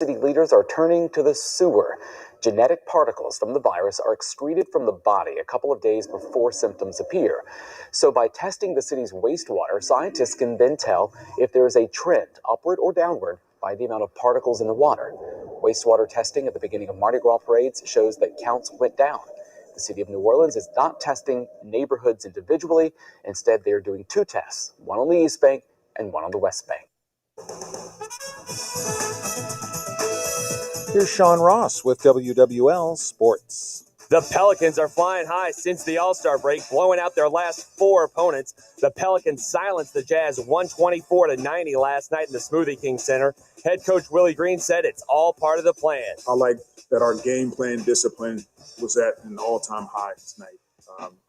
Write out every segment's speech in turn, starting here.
City leaders are turning to the sewer. Genetic particles from the virus are excreted from the body a couple of days before symptoms appear. So by testing the city's wastewater, scientists can then tell if there is a trend, upward or downward, by the amount of particles in the water. Wastewater testing at the beginning of Mardi Gras parades shows that counts went down. The city of New Orleans is not testing neighborhoods individually. Instead, they are doing two tests, one on the East Bank and one on the West Bank. Here's Sean Ross with WWL Sports. The Pelicans are flying high since the All-Star break, blowing out their last four opponents. The Pelicans silenced the Jazz 124-90 last night in the Smoothie King Center. Head coach Willie Green said it's all part of the plan. I like that our game plan discipline was at an all-time high tonight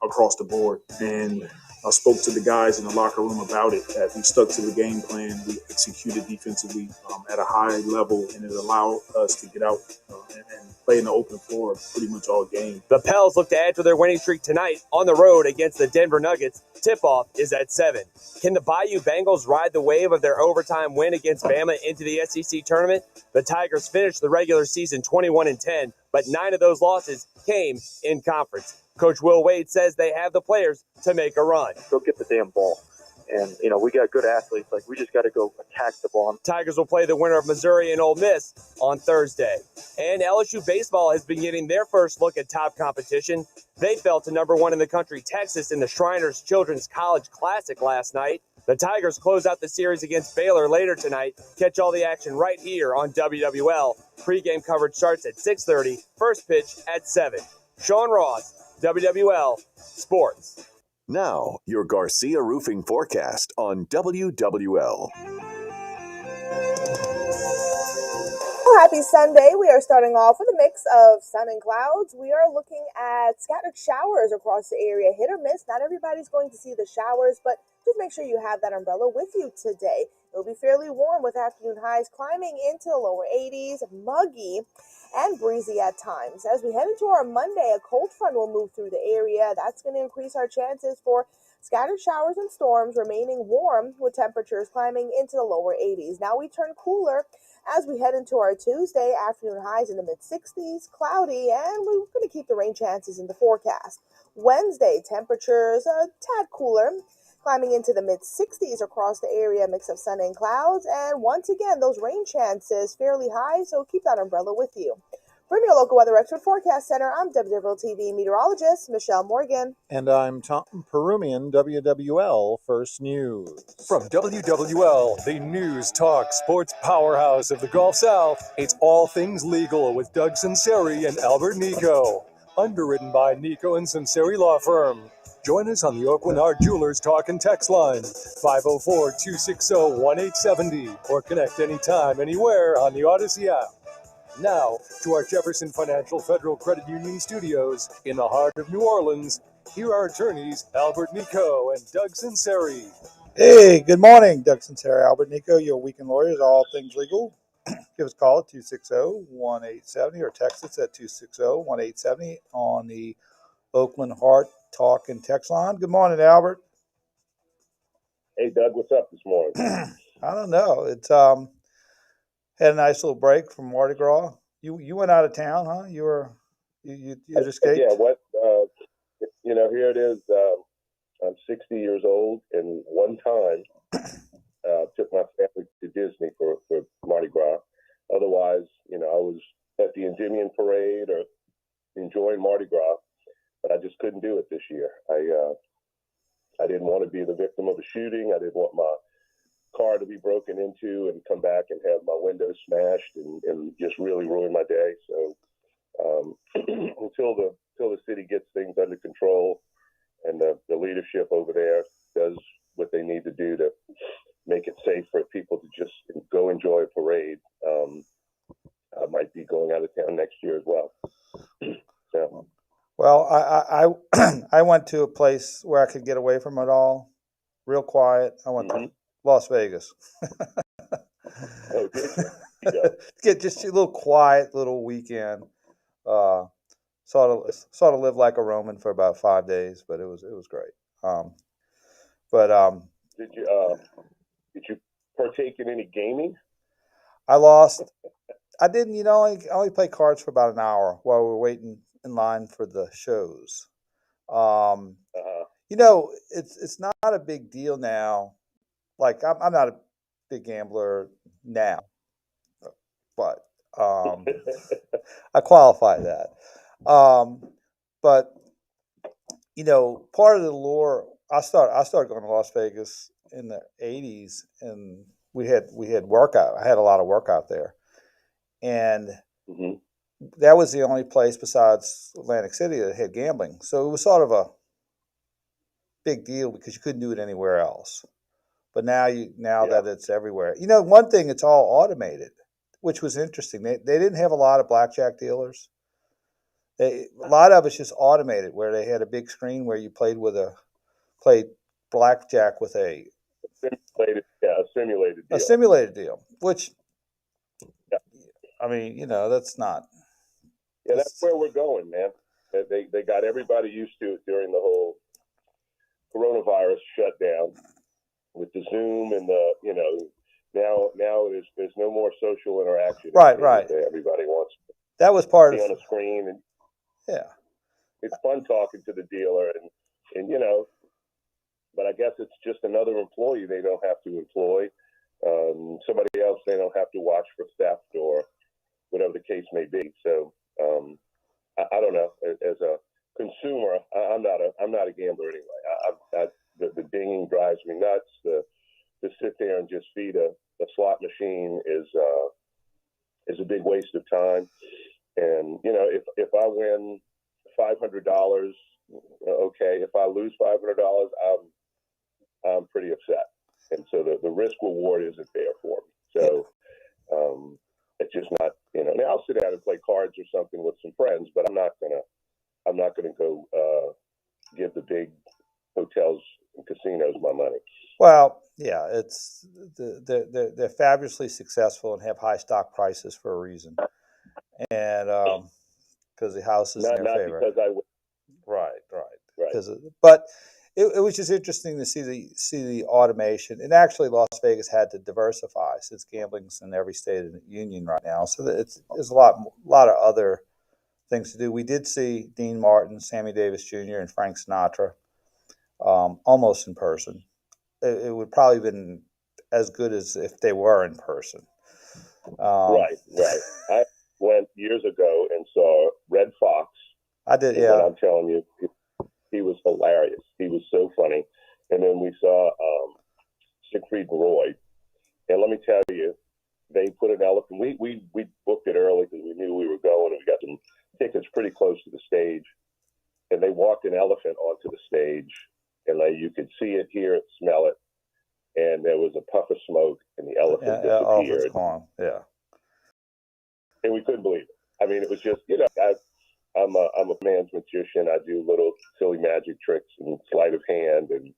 across the board. And I spoke to the guys in the locker room about it, that we stuck to the game plan. We executed defensively at a high level, and it allowed us to get out and play in the open floor pretty much all game. The Pels look to add to their winning streak tonight on the road against the Denver Nuggets. Tip-off is at 7. Can the Bayou Bengals ride the wave of their overtime win against Bama into the SEC tournament? The Tigers finished the regular season 21-10, but 9 of those losses came in conference. Coach Will Wade says they have the players to make a run. Go get the damn ball. And, we got good athletes. We just got to go attack the ball. Tigers will play the winner of Missouri and Ole Miss on Thursday. And LSU baseball has been getting their first look at top competition. They fell to number 1 in the country, Texas, in the Shriners Children's College Classic last night. The Tigers close out the series against Baylor later tonight. Catch all the action right here on WWL. Pre-game coverage starts at 6:30, first pitch at 7. Sean Ross, WWL Sports. Now, your Garcia Roofing forecast on WWL. Well, happy Sunday. We are starting off with a mix of sun and clouds. We are looking at scattered showers across the area, hit or miss. Not everybody's going to see the showers, but just make sure you have that umbrella with you today. It'll be fairly warm with afternoon highs climbing into the lower 80s, muggy and breezy at times. As we head into our Monday, a cold front will move through the area. That's going to increase our chances for scattered showers and storms, remaining warm with temperatures climbing into the lower 80s. Now we turn cooler as we head into our Tuesday, afternoon highs in the mid-60s, cloudy, and we're going to keep the rain chances in the forecast. Wednesday, temperatures a tad cooler, climbing into the mid-60s across the area, mix of sun and clouds, and once again, those rain chances fairly high, so keep that umbrella with you. From your local weather expert forecast center, I'm WWL TV meteorologist Michelle Morgan. And I'm Tom Perumian, WWL First News. From WWL, the news talk sports powerhouse of the Gulf South, it's All Things Legal with Doug Sunseri and Albert Nicaud. Underwritten by Nicaud and Sunseri Law Firm. Join us on the Oakland Art Jewelers Talk and Text line, 504-260-1870, or connect anytime, anywhere on the Odyssey app. Now, to our Jefferson Financial Federal Credit Union studios in the heart of New Orleans, here are attorneys Albert Nicaud and Doug Sunseri. Hey, good morning. Doug Sunseri, Albert Nicaud, your weekend lawyers, all things legal. Give us a call at 260-1870 or text us at 260-1870 on the Oakland Heart Talk and Text line. Good morning, Albert. Hey, Doug, what's up this morning? I don't know. It's had a nice little break from Mardi Gras. You went out of town, huh? You just escaped? Yeah, here it is. I'm 60 years old, and one time took my family to Disney for Mardi Gras. Otherwise, I was at the Endymion Parade or enjoying Mardi Gras, but I just couldn't do it this year. I didn't want to be the victim of a shooting. I didn't want my car to be broken into and come back and have my windows smashed and just really ruin my day. So until the city gets things under control and the leadership over there does what they need to do to make it safe for people to just go enjoy a parade, I might be going out of town next year as well. So. Well, I went to a place where I could get away from it all, real quiet. I went to Las Vegas. Oh, did you? Yeah. Get just a little quiet little weekend. Sort of live like a Roman for about 5 days, but it was great. Did you partake in any gaming? I lost I didn't, I only played cards for about an hour while we were waiting in line for the shows. Um, Uh-huh. it's not a big deal now. Like I'm not a big gambler now, but I qualify that. Um, but part of the lure. I started going to Las Vegas in the '80s, and we had workout. I had a lot of workout there, and hmm that was the only place besides Atlantic City that had gambling. So it was sort of a big deal because you couldn't do it anywhere else. But now Yeah. that it's everywhere, one thing, it's all automated, which was interesting. They didn't have a lot of blackjack dealers. A lot of it's just automated, where they had a big screen where you played blackjack with A simulated a deal. simulated deal, which Yeah. I mean, that's not. Yeah, that's where we're going, man. They got everybody used to it during the whole coronavirus shutdown with the Zoom and now there's no more social interaction. Right. Everybody wants to That was part be of. on a screen, and Yeah. it's fun talking to the dealer and but I guess it's just another employee they don't have to employ. Somebody else they don't have to watch for theft or whatever the case may be. So I don't know. As a consumer, I'm not a gambler anyway. The dinging drives me nuts. To sit there and just feed a slot machine is a big waste of time. And if I win $500, okay. If I lose $500, I'm pretty upset. And so the risk reward isn't there for me. So it's just not. Now I'll sit down and play cards or something with some friends, but I'm not gonna go give the big hotels and casinos my money. Well, yeah, they're fabulously successful and have high stock prices for a reason, and because the house is in their Not favor. because I win. Right. Right. But it was just interesting to see the automation. And actually, Las Vegas had to diversify since gambling's in every state in the union right now. So there's a lot of other things to do. We did see Dean Martin, Sammy Davis Jr., and Frank Sinatra almost in person. It would probably have been as good as if they were in person. Right. I went years ago and saw Red Fox. I did, and yeah. I'm telling you, he was hilarious. He was so funny. And then we saw Siegfried and Roy. And let me tell you, they put an elephant. We booked it early because we knew we were going, and we got some tickets pretty close to the stage. And they walked an elephant onto the stage, and you could see it, hear it, smell it. And there was a puff of smoke, and the elephant disappeared. Elephant's gone. Yeah. And we couldn't believe it. I mean, it was just, I'm a man's magician. I do little silly magic tricks and sleight of hand, and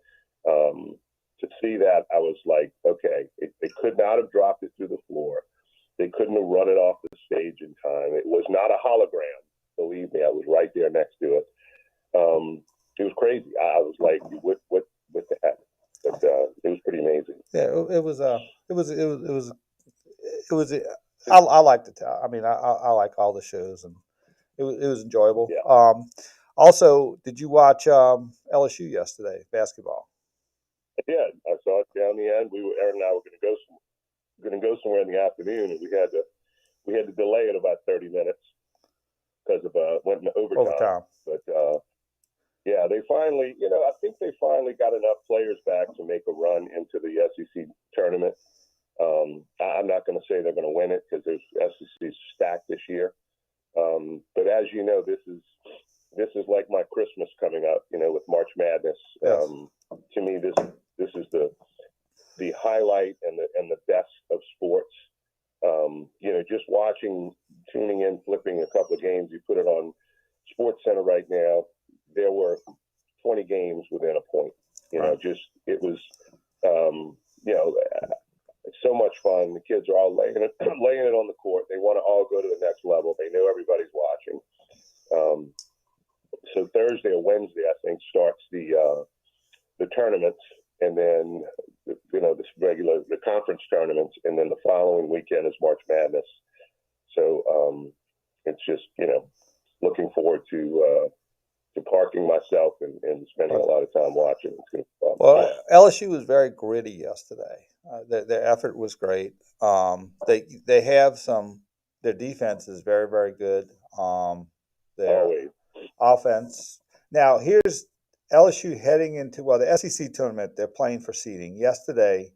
to see that, I was like, okay, they could not have dropped it through the floor. They couldn't have run it off the stage in time. It was not a hologram. Believe me, I was right there next to it. It was crazy. I was like, what the heck? But it was pretty amazing. Yeah, it was. I liked it. I mean, I like all the shows, and it was enjoyable. Yeah. Also, did you watch LSU yesterday basketball? I did. I saw it down the end. Aaron and I were going to go somewhere in the afternoon, and we had to delay it about 30 minutes because of went into overtime. But yeah, they finally, I think they finally got enough players back to make a run into the SEC tournament. I'm not going to say they're going to win it because there's SEC stacked this year. But as you know, this is like my Christmas coming up, with March Madness. Yes. To me, this is the highlight and the best of sports. Just tuning in, flipping a couple of games. You put it on Sports Center right now. There were 20 games within a point. It was, it's so much fun. The kids are all laying it on the court. They want to all go to the next level. They know everybody's watching. So Thursday or Wednesday, I think, starts the tournaments, and then the conference tournaments, and then the following weekend is March Madness. so it's just, looking forward to parking myself and spending a lot of time watching. It's going to be fun. Well, LSU was very gritty yesterday. Their effort was great. They have their defense is very, very good. Their Always. offense. Now, here's LSU heading into, the SEC tournament. They're playing for seeding. Yesterday,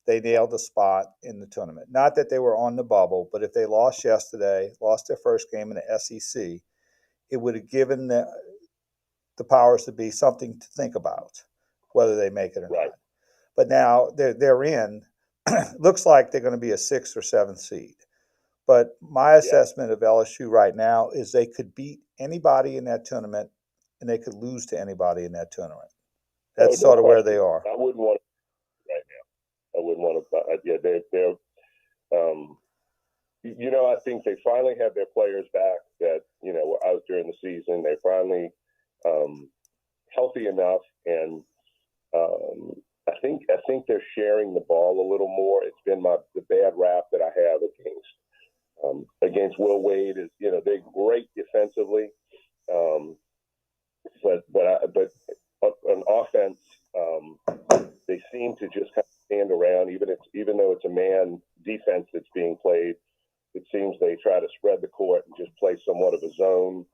they nailed the spot in the tournament. Not that they were on the bubble, but if they lost yesterday, lost their first game in the SEC, it would have given the powers to be something to think about, whether they make it or not. But now they're in. Looks like they're going to be a 6th or 7th seed. But my assessment of LSU right now is they could beat anybody in that tournament, and they could lose to anybody in that tournament. That's sort of where they are. I wouldn't want to right now. I wouldn't want to. Yeah, they're. I think they finally have their players back that were out during the season. They finally healthy enough, and I think they're sharing the ball a little more. It's been the bad rap that I have against Will Wade. Is they're great defensively, but on offense, they seem to just kind of stand around. Even though it's a man defense that's being played, it seems they try to spread the court and just play somewhat of a zone.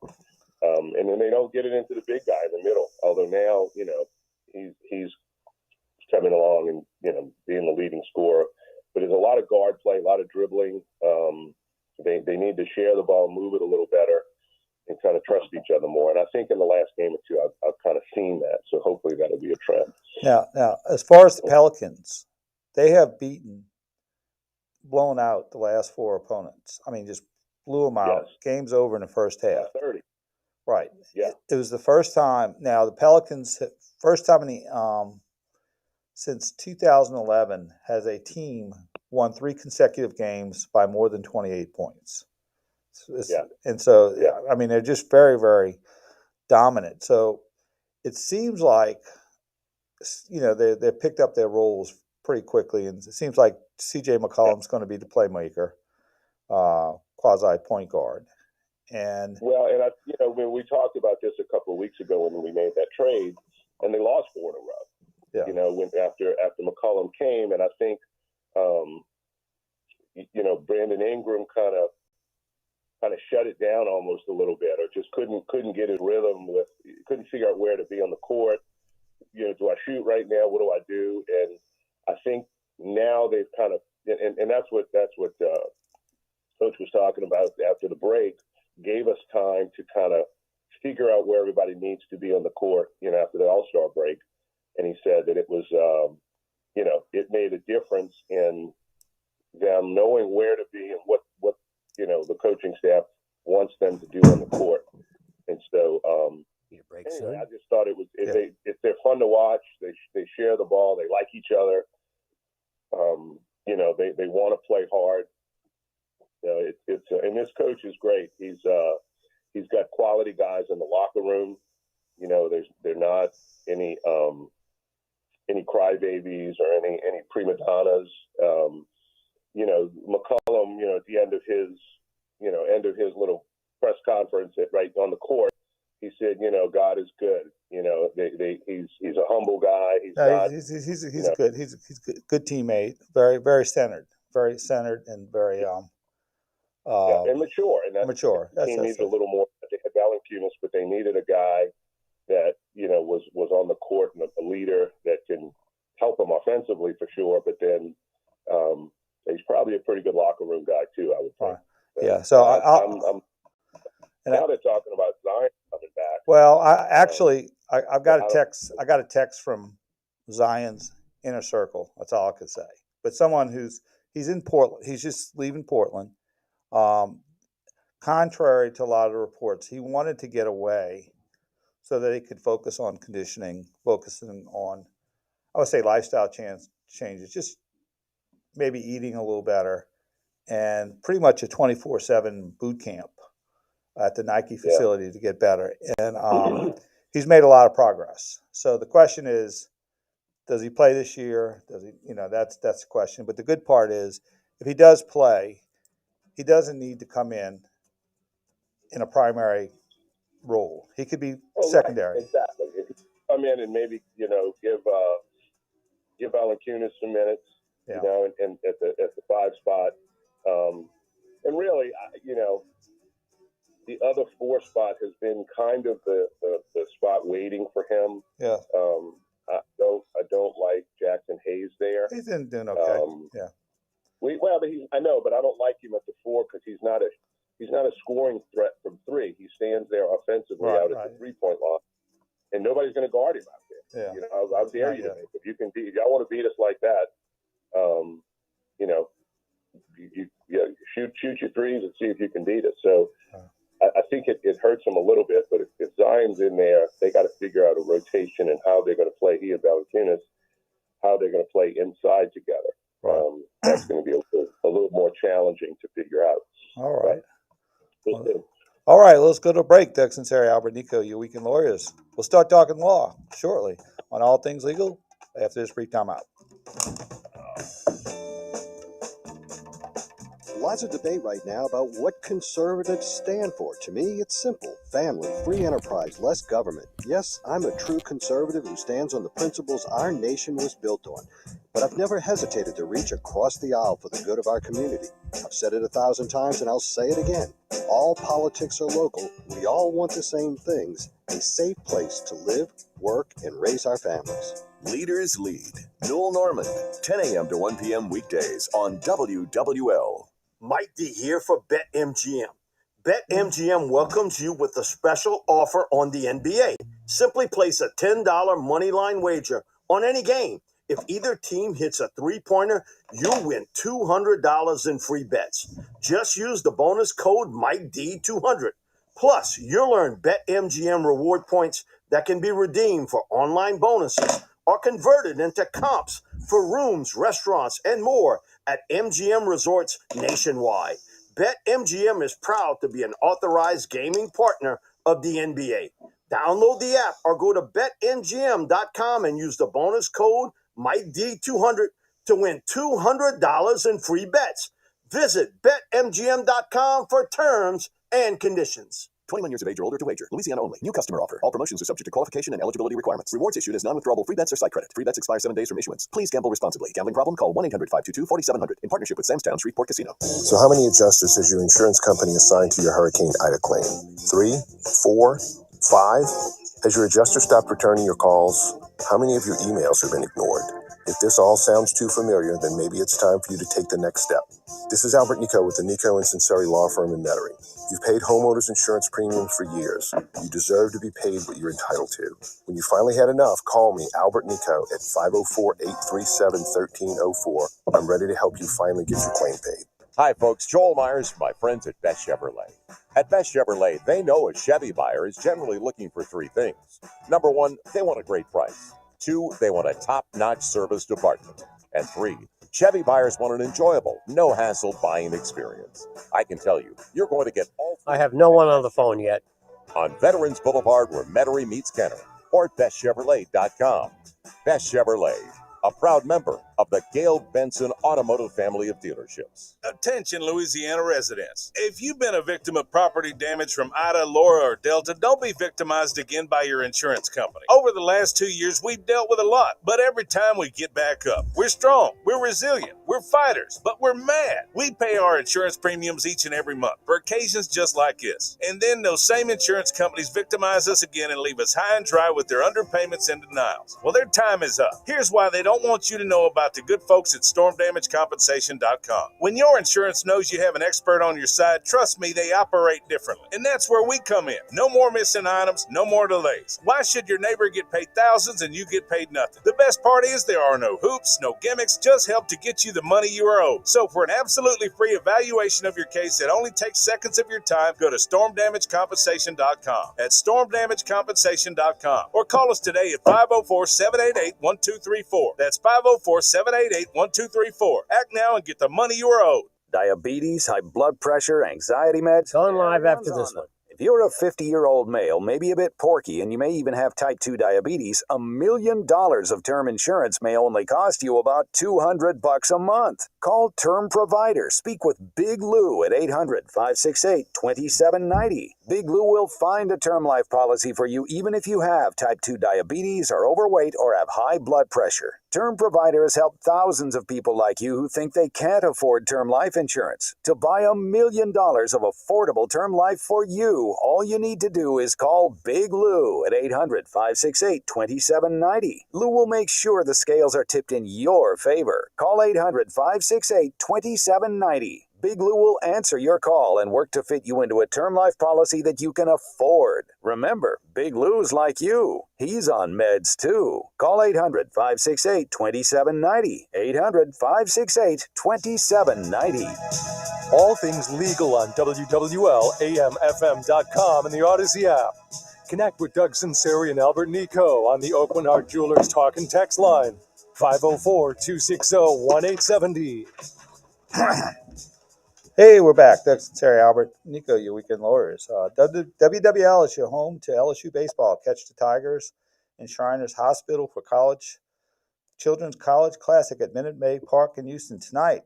And then they don't get it into the big guy in the middle. Although now, he's coming along and, being the leading scorer. But there's a lot of guard play, a lot of dribbling. They need to share the ball, move it a little better, and kind of trust each other more. And I think in the last game or two, I've kind of seen that. So hopefully that'll be a trend. Now, as far as the Pelicans, they have blown out the last 4 opponents. I mean, just blew them out. Yes. Game's over in the first half. 30. Right. Yeah. It was the first time. Now the Pelicans, first time since 2011, has a team won 3 consecutive games by more than 28 points. And so, I mean, they're just very, very dominant. So it seems like, they picked up their roles pretty quickly, and it seems like C.J. McCollum's going to be the playmaker, quasi point guard. And when we talked about this a couple of weeks ago when we made that trade, and they lost 4 in a row. Yeah. When after McCollum came, and I think Brandon Ingram kind of shut it down almost a little bit, or just couldn't get in rhythm couldn't figure out where to be on the court. Do I shoot right now? What do I do? And I think now they've kind of, and that's what Coach was talking about after the break, gave us time to kind of figure out where everybody needs to be on the court, after the All-Star break. And he said that it was, it made a difference in them knowing where to be and what the coaching staff wants them to do on the court. And so, anyway, I just thought it was they're fun to watch. They share the ball. They like each other. They want to play hard. And this coach is great. He's got quality guys in the locker room. They're not any crybabies or any prima donnas. McCollum, at the end of his little press conference right on the court, he said, God is good. He's a humble guy. He's good. He's a good teammate. Very, very centered and very and mature. And that's mature. The team needs a little more. They had Valanciunas, but they needed a guy that was on the court and a leader that can help them offensively for sure. But then he's probably a pretty good locker room guy too, I would think. Yeah. So now they're talking about Zion coming back. Well, I've got a text. I got a text from Zion's inner circle. That's all I could say. But someone he's in Portland. He's just leaving Portland. Contrary to a lot of the reports, he wanted to get away so that he could focus on conditioning, focusing on, I would say, lifestyle changes, just maybe eating a little better, and pretty much a 24/7 boot camp at the Nike facility to get better. And he's made a lot of progress. So the question is, does he play this year? Does he? That's the question. But the good part is, if he does play, he doesn't need to come in a primary role. He could be secondary. Right, exactly. If you come in and maybe give Valanciunas some minutes, Yeah. and at the 5 spot, and really, the other 4 spot has been kind of the spot waiting for him. Yeah. I don't like Jackson Hayes there. He's doing okay. Yeah. I know, but I don't like him at the 4 because he's not a scoring threat from 3. He stands there offensively out at the 3-point line, and nobody's going to guard him out there. Yeah. I'll dare you to make. If y'all want to beat us like that, shoot your threes and see if you can beat us. So I think it hurts them a little bit, but if Zion's in there, they got to figure out a rotation and how they're going to play. He and Valanciunas, how they're going to play inside together. That's going to be a little more challenging to figure out. All right. All right, let's go to a break. Doug Sunseri, Albert Nicaud, your Weekend Lawyers. We'll start talking law shortly on All Things Legal after this brief timeout. Lots of debate right now about what conservatives stand for. To me, it's simple. Family, free enterprise, less government. Yes, I'm a true conservative who stands on the principles our nation was built on. But I've never hesitated to reach across the aisle for the good of our community. I've said it 1,000 times and I'll say it again. All politics are local. We all want the same things. A safe place to live, work, and raise our families. Leaders Lead. Noel Norman, 10 a.m. to 1 p.m. weekdays on WWL. Mike D here for BetMGM. BetMGM welcomes you with a special offer on the NBA. Simply place a $10 moneyline wager on any game. If either team hits a three-pointer, you'll win $200 in free bets. Just use the bonus code MikeD200. Plus, you'll earn BetMGM reward points that can be redeemed for online bonuses or converted into comps for rooms, restaurants, and more at MGM resorts nationwide. BetMGM is proud to be an authorized gaming partner of the NBA. Download the app or go to BetMGM.com and use the bonus code MikeD200 to win $200 in free bets. Visit BetMGM.com for terms and conditions. 21 years of age or older to wager. Louisiana only. New customer offer. All promotions are subject to qualification and eligibility requirements. Rewards issued as non-withdrawable free bets or site credit. Free bets expire 7 days from issuance. Please gamble responsibly. Gambling problem? Call 1-800-522-4700 in partnership with Sam's Shreveport Casino. So how many adjusters has your insurance company assigned to your Hurricane Ida claim? 3? 4? 5? Has your adjuster stopped returning your calls? How many of your emails have been ignored? If this all sounds too familiar, then maybe it's time for you to take the next step. This is Albert Nicaud with the Nicaud and Sunseri Law Firm in Metairie. You've paid homeowners insurance premiums for years. You deserve to be paid what you're entitled to. When you finally had enough, call me, Albert Nicaud, at 504-837-1304. I'm ready to help you finally get your claim paid. Hi, folks. Joel Myers from my friends at Best Chevrolet. At Best Chevrolet, they know a Chevy buyer is generally looking for 3 things. Number 1, they want a great price. 2, they want a top-notch service department. And 3, Chevy buyers want an enjoyable, no-hassle buying experience. I can tell you, you're going to get all 3. I have no one on the phone yet. On Veterans Boulevard, where Metairie meets Kenner, or at bestchevrolet.com. Best Chevrolet, a proud member of the Gale Benson Automotive family of dealerships. Attention, Louisiana residents. If you've been a victim of property damage from Ida, Laura, or Delta, don't be victimized again by your insurance company. Over the last 2 years, we've dealt with a lot, but every time we get back up. We're strong, we're resilient, we're fighters, but we're mad. We pay our insurance premiums each and every month for occasions just like this. And then those same insurance companies victimize us again and leave us high and dry with their underpayments and denials. Well, their time is up. Here's why they don't want you to know about the good folks at StormDamageCompensation.com. When your insurance knows you have an expert on your side, trust me, they operate differently. And that's where we come in. No more missing items, no more delays. Why should your neighbor get paid thousands and you get paid nothing? The best part is there are no hoops, no gimmicks, just help to get you the money you are owed. So for an absolutely free evaluation of your case that only takes seconds of your time, go to StormDamageCompensation.com. At StormDamageCompensation.com. Or call us today at 504-788-1234. That's 504-788-1234. Act now and get the money you are owed. Diabetes, high blood pressure, anxiety meds. Going live after this one. If you're a 50-year-old male, maybe a bit porky, and you may even have type 2 diabetes, $1 million of term insurance may only cost you about $200 a month. Call Term Provider. Speak with Big Lou at 800-568-2790. Big Lou will find a term life policy for you even if you have type 2 diabetes, are overweight, or have high blood pressure. Term Provider has helped thousands of people like you who think they can't afford term life insurance. To buy $1 million of affordable term life for you, all you need to do is call Big Lou at 800-568-2790. Lou will make sure the scales are tipped in your favor. Call 800-568-2790. Big Lou will answer your call and work to fit you into a term life policy that you can afford. Remember, Big Lou's like you. He's on meds too. Call 800-568-2790. 800-568-2790. All things legal on WWL-AMFM.com and the Odyssey app. Connect with Doug Sunseri and Albert Nicaud on the Oakland Art Jewelers Talk and Text line, 504-260-1870. Hey, we're back. Doug Sunseri, Albert Nicaud, your weekend lawyers. WWL is your home to LSU baseball. Catch the Tigers in Shriners Hospital for Children's College Classic at Minute Maid Park in Houston tonight.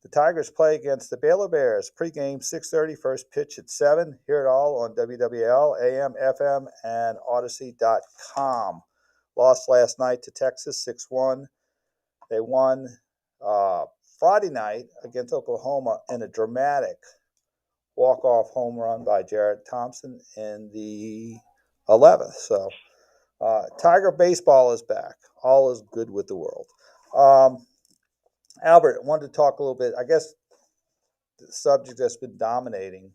The Tigers play against the Baylor Bears. Pregame 6:30, first pitch at 7. Hear it all on WWL, AM, FM, and Odyssey.com. Lost last night to Texas 6-1. They won Friday night against Oklahoma in a dramatic walk-off home run by Jarrett Thompson in the 11th. So Tiger baseball is back. All is good with the world. Albert, I wanted to talk a little bit, I guess the subject that's been dominating,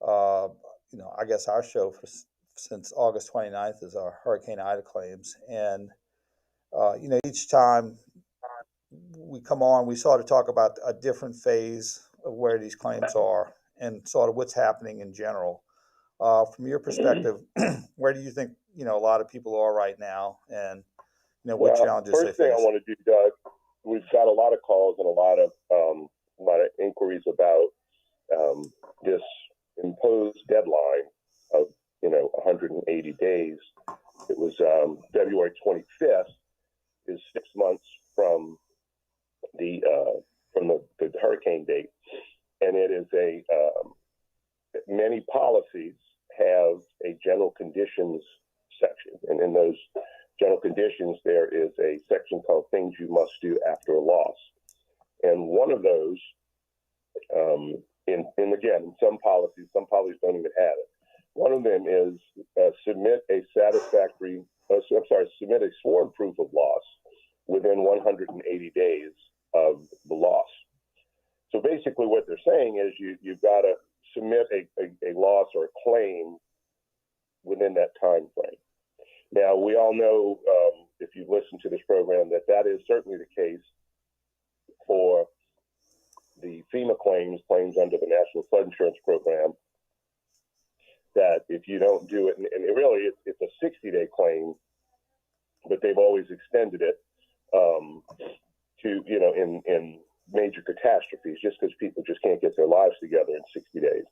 I guess our show since August 29th is our Hurricane Ida claims. And, each time we come on, we sort of talk about a different phase of where these claims are and sort of what's happening in general. From your perspective, where do you think, a lot of people are right now and, what challenges they face? First thing I want to do, Doug, we've got a lot of calls and a lot of inquiries about this imposed deadline of 180 days. It was February 25th is 6 months from the hurricane date, and it is many policies have a general conditions section, and in those general conditions there is a section called things you must do after a loss. And one of those, in some policies don't even have it. One of them is submit a sworn proof of loss within 180 days of the loss. So basically what they're saying is you've got to submit a loss or a claim within that time frame. Now, we all know, if you've listened to this program, that is certainly the case for the FEMA claims under the National Flood Insurance Program, that if you don't do it, and it really it's a 60-day claim, but they've always extended it to, in major catastrophes, just because people just can't get their lives together in 60 days.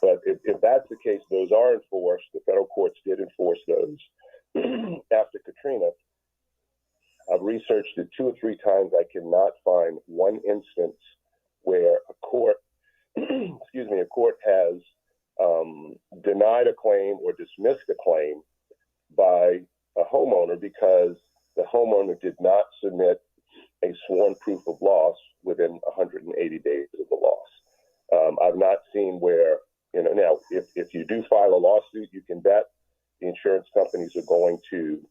But if that's the case, those are enforced. The federal courts did enforce those. After Katrina, I've researched it 2 or 3 times. I cannot find one instance where a court has denied a claim or dismissed a claim by a homeowner because the homeowner did not submit a sworn proof of loss within 180 days of the loss. I've not seen where, now if you do file a lawsuit, you can bet the insurance companies are going to,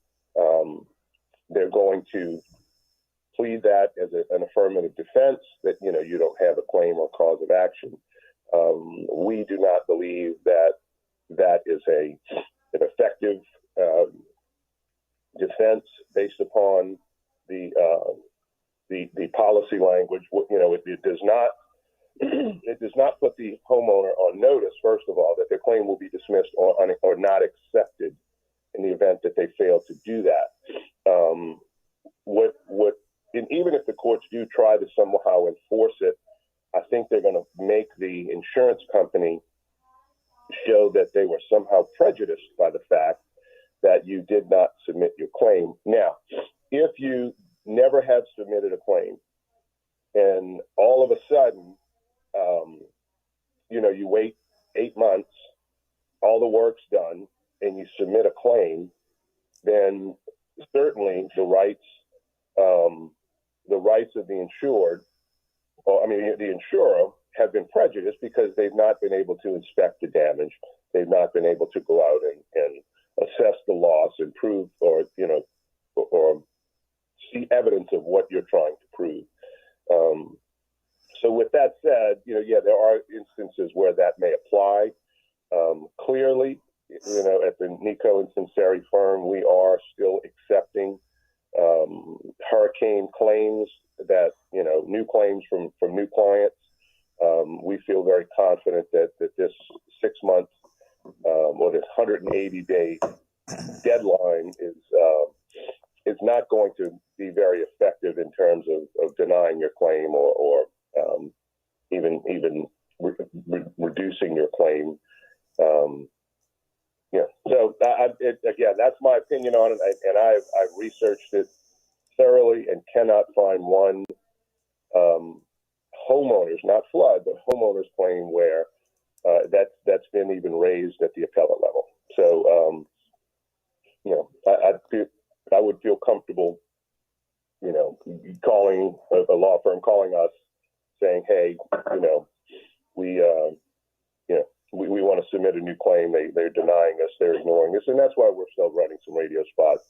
they're going to plead that as an affirmative defense that, you don't have a claim or cause of action. We do not believe that is an effective defense based upon the policy language. It does not put the homeowner on notice, first of all, that their claim will be dismissed or not accepted in the event that they fail to do that. And even if the courts do try to somehow enforce it, I think they're going to make the insurance company show that they were somehow prejudiced by the fact that you did not submit your claim. Now, if you never have submitted a claim and all of a sudden, you wait 8 months, all the work's done, and you submit a claim, then certainly the rights of the insured, the insurer, have been prejudiced because they've not been able to inspect the damage. They've not been able to go out and assess the loss and prove or see evidence of what you're trying to prove. So with that said, there are instances where that may apply. Clearly, at the Nicaud and Sunseri firm, we are still accepting hurricane claims that, new claims from new clients. We feel very confident that this 6 month or this 180-day deadline is not going to be very effective in terms of denying your claim or even reducing your claim. So again, that's my opinion on it, and I've researched it thoroughly and cannot find one homeowners, not flood, but homeowners claim where that's been even raised at the appellate level. So I would feel comfortable, calling a law firm, calling us, saying, hey, we want to submit a new claim. They're denying us. They're ignoring us. And that's why we're still running some radio spots,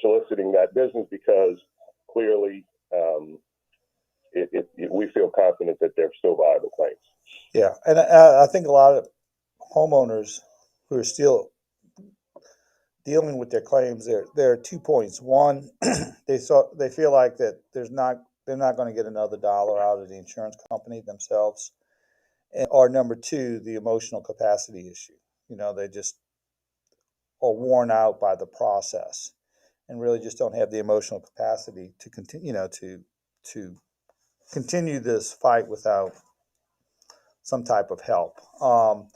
soliciting that business, because clearly we feel confident that they're still viable claims. Yeah. And I think a lot of homeowners who are still dealing with their claims, there are 2 points. One, they feel like that they're not going to get another dollar out of the insurance company themselves. Or number two, the emotional capacity issue. They just are worn out by the process and really just don't have the emotional capacity to continue, to continue this fight without some type of help. Well,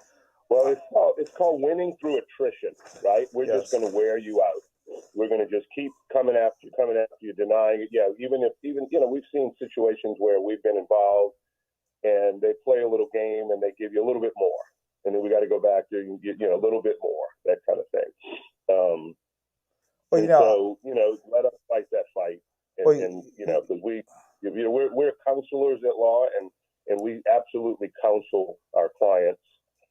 it's called winning through attrition, right? We're just going to wear you out. We're going to just keep coming after you, denying it. Yeah, even we've seen situations where we've been involved, and they play a little game and they give you a little bit more, and then we got to go back there and get a little bit more, that kind of thing. So let us fight that fight, because we're counselors at law, and we absolutely counsel our clients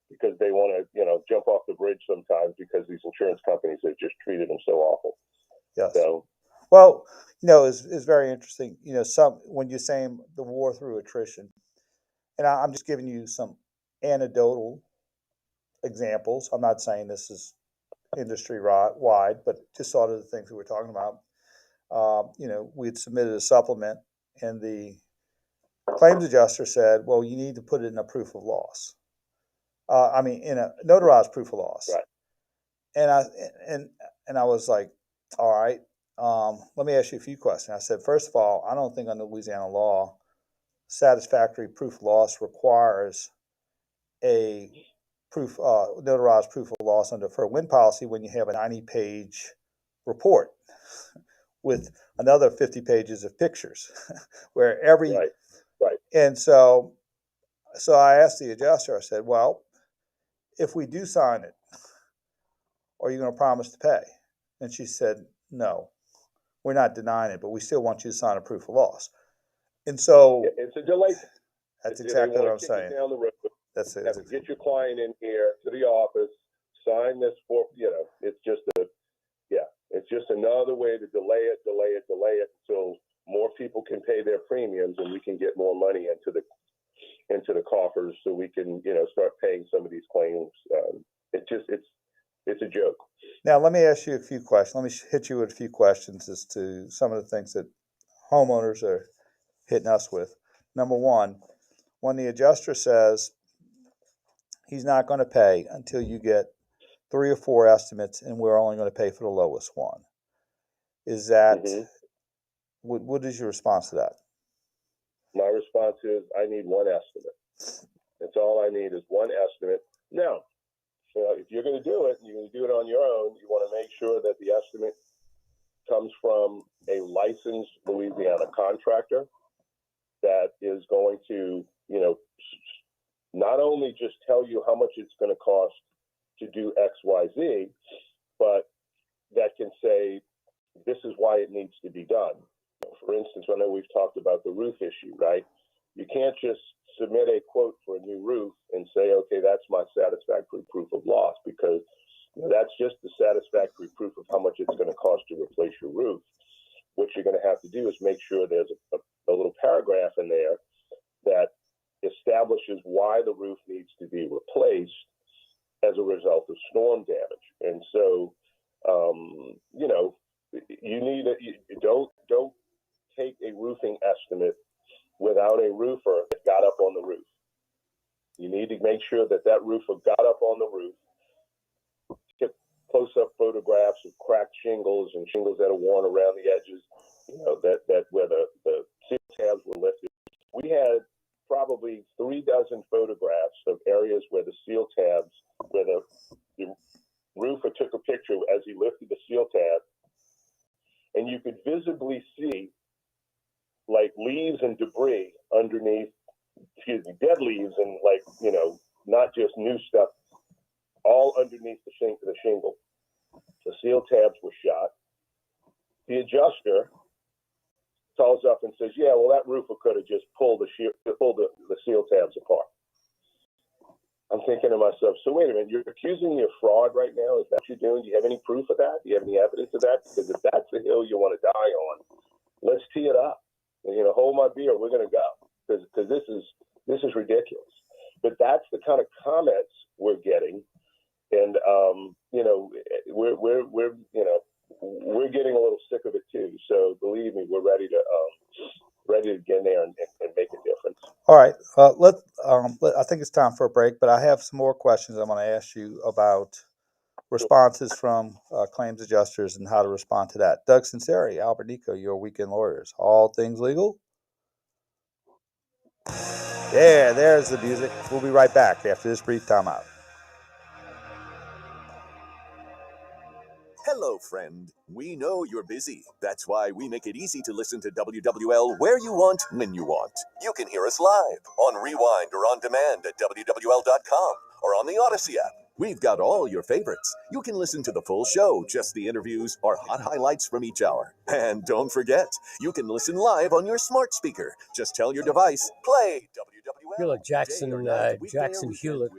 because they want to jump off the bridge sometimes because these insurance companies have just treated them so awful. Yes. So, well, it's very interesting. When you're saying the war through attrition. And I'm just giving you some anecdotal examples. I'm not saying this is industry-wide, but just sort of the things we were talking about. We had submitted a supplement, and the claims adjuster said, well, you need to put it in a proof of loss. In a notarized proof of loss. Right. And I was like, all right, let me ask you a few questions. I said, first of all, I don't think under Louisiana law, satisfactory proof of loss requires a notarized proof of loss for a wind policy when you have a 90-page report with another 50 pages of pictures, where every right. And so I asked the adjuster. I said, well, if we do sign it, are you going to promise to pay? And she said, no, we're not denying it, but we still want you to sign a proof of loss. And so it's a delay. That's exactly what I'm saying. Down the road. That's it. Get your client in here to the office, sign this for. It's just another way to delay it until more people can pay their premiums and we can get more money into the coffers, so we can start paying some of these claims. It's a joke. Now let me ask you a few questions. Let me hit you with a few questions as to some of the things that homeowners are hitting us with. Number one, when the adjuster says he's not going to pay until you get 3 or 4 estimates and we're only going to pay for the lowest one, is that, what is your response to that? My response is, I need one estimate. That's all I need is one estimate. Now, if you're going to do it, you're going to do it on your own. You want to make sure that the estimate comes from a licensed Louisiana contractor that is going to, not only just tell you how much it's going to cost to do X, Y, Z, but that can say, this is why it needs to be done. For instance, I know we've talked about the roof issue, right? You can't just submit a quote for a new roof and say, okay, that's my satisfactory proof of loss, because that's just the satisfactory proof of how much it's going to cost to replace your roof. What you're going to have to do is make sure there's a little paragraph in there that establishes why the roof needs to be replaced as a result of storm damage. And so, don't take a roofing estimate without a roofer that got up on the roof. You need to make sure that that roofer got up on the roof, get close-up photographs of cracked shingles and shingles that are worn around the edges, that where the seal tabs were lifted. We had probably 36 photographs of areas where the seal tabs, where the roofer took a picture as he lifted the seal tab, and you could visibly see like leaves and debris underneath, dead leaves and not just new stuff, all underneath the shingle. The seal tabs were shot. The adjuster calls up and says, yeah, well, that roofer could have just pulled the seal tabs apart. I'm thinking to myself, so wait a minute, you're accusing me of fraud right now? Is that what you're doing? Do you have any proof of that? Do you have any evidence of that? Because if that's the hill you want to die on, let's tee it up. And, hold my beer, we're going to go. Because this is ridiculous. But that's the kind of comments we're getting. And, we're getting a little sick of it too. So believe me, we're ready to get in there and make a difference. All right. I think it's time for a break, but I have some more questions I'm going to ask you about responses from claims adjusters and how to respond to that. Doug Sunseri, Albert Nicaud, your weekend lawyers. All things legal. Yeah, there's the music. We'll be right back after this brief timeout. Hello, friend. We know you're busy. That's why we make it easy to listen to WWL where you want, when you want. You can hear us live, on Rewind, or on demand at WWL.com, or on the Odyssey app. We've got all your favorites. You can listen to the full show, just the interviews, or hot highlights from each hour. And don't forget, you can listen live on your smart speaker. Just tell your device, play WWL. You're like Jackson Hewlett.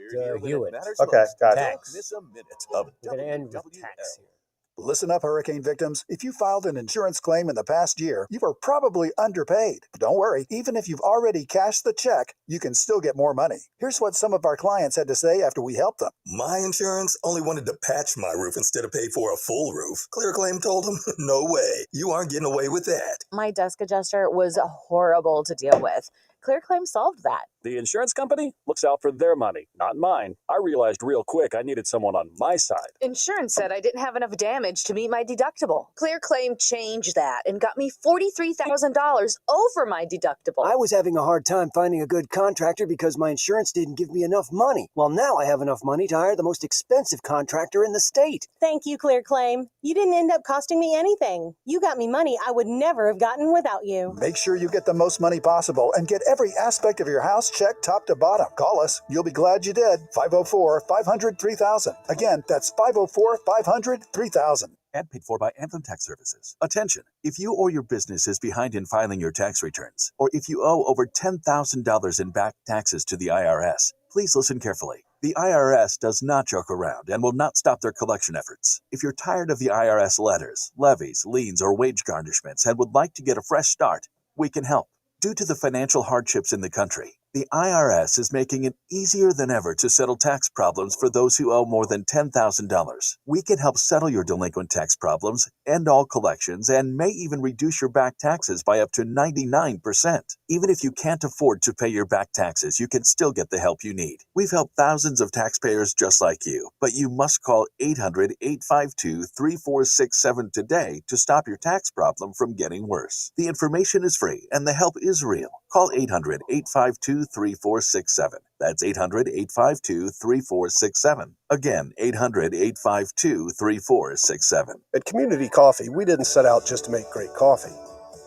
Okay, got it. Tax. Miss a minute of We're going to end with tax here. Listen up, hurricane victims. If you filed an insurance claim in the past year, you were probably underpaid. Don't worry, even if you've already cashed the check, you can still get more money. Here's what some of our clients had to say after we helped them. My insurance only wanted to patch my roof instead of pay for a full roof. ClearClaim told them, no way, you aren't getting away with that. My desk adjuster was horrible to deal with. ClearClaim solved that. The insurance company looks out for their money, not mine. I realized real quick I needed someone on my side. Insurance said I didn't have enough damage to meet my deductible. ClearClaim changed that and got me $43,000 over my deductible. I was having a hard time finding a good contractor because my insurance didn't give me enough money. Well, now I have enough money to hire the most expensive contractor in the state. Thank you, ClearClaim. You didn't end up costing me anything. You got me money I would never have gotten without you. Make sure you get the most money possible and get every aspect of your house checked top to bottom. Call us. You'll be glad you did. 504-500-3000. Again, that's 504-500-3000. Ad paid for by Anthem Tax Services. Attention! If you or your business is behind in filing your tax returns, or if you owe over $10,000 in back taxes to the IRS, please listen carefully. The IRS does not joke around and will not stop their collection efforts. If you're tired of the IRS letters, levies, liens, or wage garnishments and would like to get a fresh start, we can help. Due to the financial hardships in the country, the IRS is making it easier than ever to settle tax problems for those who owe more than $10,000. We can help settle your delinquent tax problems, end all collections, and may even reduce your back taxes by up to 99%. Even if you can't afford to pay your back taxes, you can still get the help you need. We've helped thousands of taxpayers just like you, but you must call 800-852-3467 today to stop your tax problem from getting worse. The information is free and the help is real. Call 800-852-3467 800-852-3467. That's 800-852-3467. Again, 800-852-3467. At Community Coffee, we didn't set out just to make great coffee.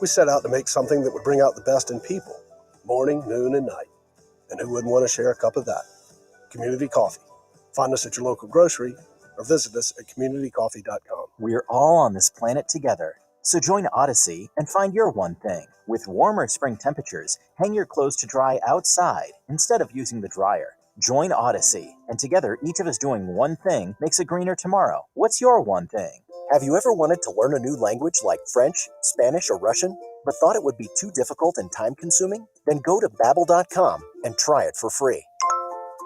We set out to make something that would bring out the best in people, morning, noon, and night. And who wouldn't want to share a cup of that? Community Coffee. Find us at your local grocery or visit us at communitycoffee.com. We're all on this planet together. So join Odyssey and find your one thing. With warmer spring temperatures, hang your clothes to dry outside instead of using the dryer. Join Odyssey, and together each of us doing one thing makes a greener tomorrow. What's your one thing? Have you ever wanted to learn a new language like French, Spanish, or Russian, but thought it would be too difficult and time-consuming? Then go to Babbel.com and try it for free.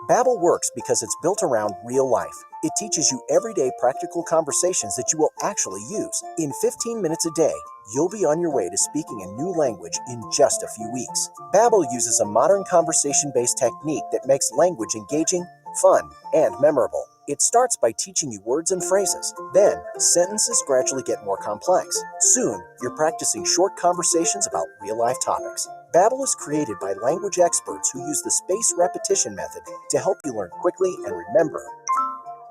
Babbel works because it's built around real life. It teaches you everyday practical conversations that you will actually use. In 15 minutes a day, you'll be on your way to speaking a new language in just a few weeks. Babbel uses a modern conversation-based technique that makes language engaging, fun, and memorable. It starts by teaching you words and phrases. Then, sentences gradually get more complex. Soon, you're practicing short conversations about real-life topics. Babbel is created by language experts who use the spaced repetition method to help you learn quickly and remember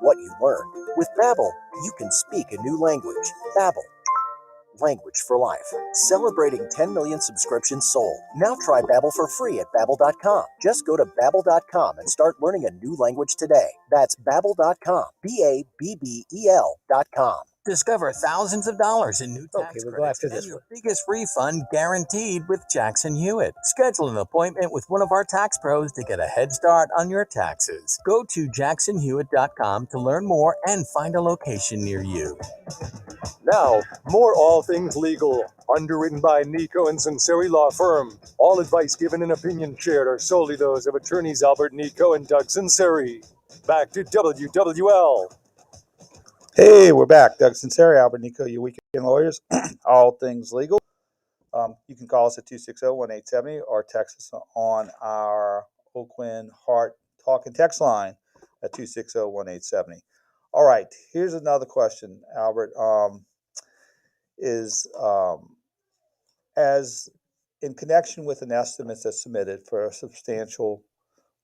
what you learn. With Babbel, you can speak a new language. Babbel. Language for life. Celebrating 10 million subscriptions sold. Now try Babbel for free at Babbel.com. Just go to Babbel.com and start learning a new language today. That's Babbel.com. Babbel.com. Discover thousands of dollars in new tax we'll go credits after and this your one. biggest refund guaranteed with Jackson Hewitt. Schedule an appointment with one of our tax pros to get a head start on your taxes. Go to jacksonhewitt.com to learn more and find a location near you. Now, more All Things Legal, underwritten by Nicaud and Sunseri Law Firm. All advice given and opinions shared are solely those of attorneys Albert Nicaud and Doug Sunseri. Back to WWL. Hey, we're back. Doug Sunseri, Albert Nicaud, your weekend lawyers, all things legal. You can call us at 260-1870 or text us on our Oakland Heart Talk and Text line at 260-1870. All right, here's another question, Albert. As in connection with an estimate that's submitted for a substantial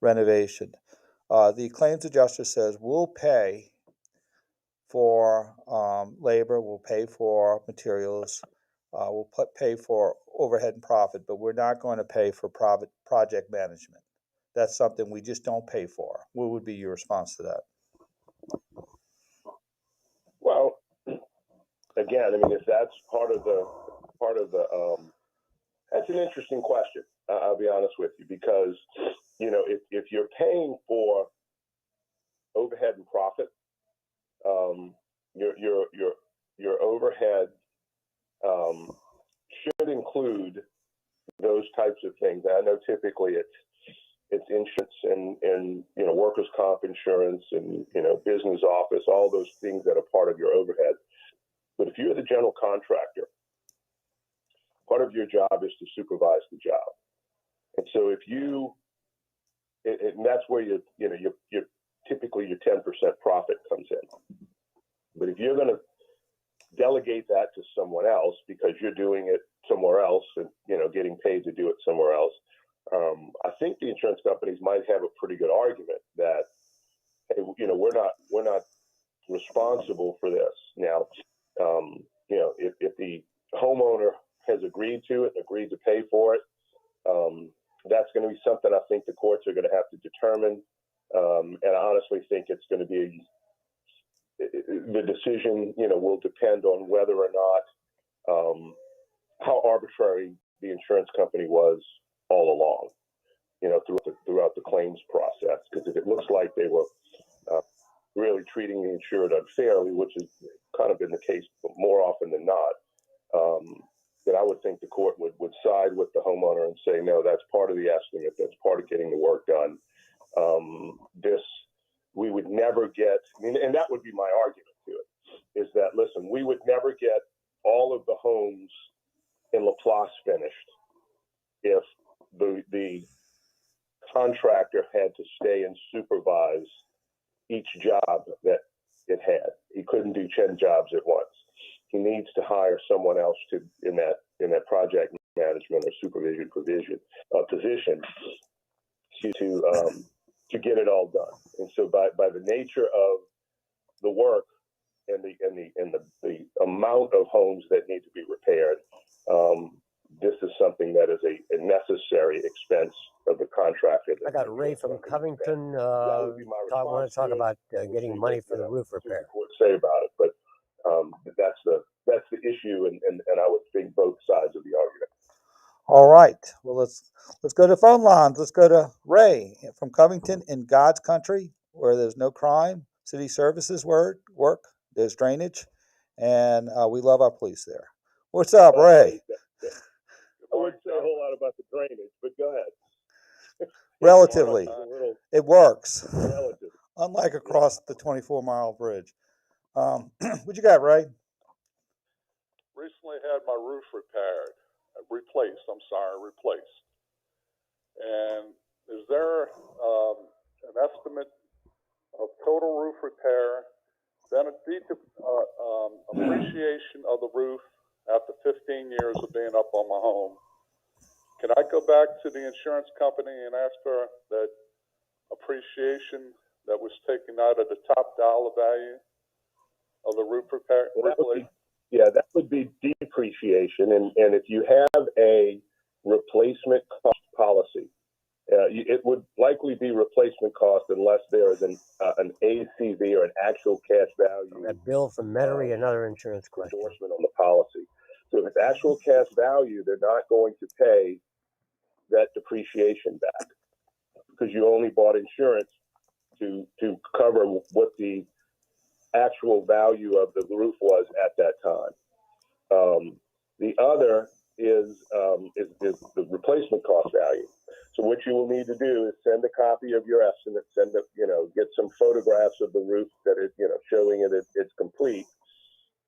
renovation, the claims adjuster says we'll pay for labor, we'll pay for materials, we'll pay for overhead and profit, but we're not going to pay for project management. That's something we just don't pay for. What would be your response to that? Well, again, I mean, if that's part of the, that's an interesting question. I'll be honest with you, because if you're paying for overhead and profit, your overhead should include those types of things. I know typically it's insurance and workers' comp insurance and business office, all those things that are part of your overhead. But if you're the general contractor, part of your job is to supervise the job. And so if and that's where you're typically your 10% profit comes in. But if you're going to delegate that to someone else because you're doing it somewhere else and getting paid to do it somewhere else, I think the insurance companies might have a pretty good argument that, hey, we're not responsible for this. Now, if the homeowner has agreed to it, agreed to pay for it, that's going to be something I think the courts are going to have to determine. And I honestly think it's going to be the decision, will depend on whether or not how arbitrary the insurance company was all along, throughout the claims process. Because if it looks like they were really treating the insured unfairly, which has kind of been the case more often than not, then I would think the court would side with the homeowner and say, no, that's part of the estimate, that's part of getting the work done. We would never get, and that would be my argument to it, is that, listen, we would never get all of the homes in Laplace finished if the contractor had to stay and supervise each job that it had. He couldn't do 10 jobs at once. He needs to hire someone else in that project management or supervision position to get it all done. And so by the nature of the work and the amount of homes that need to be repaired, this is something that is a necessary expense of the contractor. I got Ray from Covington. Want to talk about getting money for the roof repair. Say about it, but that's the issue, and I would think both sides of the argument. All right. Well, let's go to phone lines. Let's go to Ray from Covington in God's country, where there's no crime, city services work, there's drainage, and we love our police there. What's up, Ray? I wouldn't say a whole lot about the drainage, but go ahead. Relatively, it works. Relative. Unlike across the 24-mile bridge. What you got, Ray? Recently had my roof replaced. And is there an estimate of total roof repair, then appreciation of the roof after 15 years of being up on my home? Can I go back to the insurance company and ask for that appreciation that was taken out of the top dollar value of the roof repair? That would be depreciation, and if you have a replacement cost policy, it would likely be replacement cost unless there is an ACV or an actual cash value. That bill from Metairie, another insurance question. Endorsement on the policy. So if it's actual cash value, they're not going to pay that depreciation back because you only bought insurance to cover what the actual value of the roof was at that time. The other is the replacement cost value. So what you will need to do is send a copy of your estimate, get some photographs of the roof that is, showing it's complete,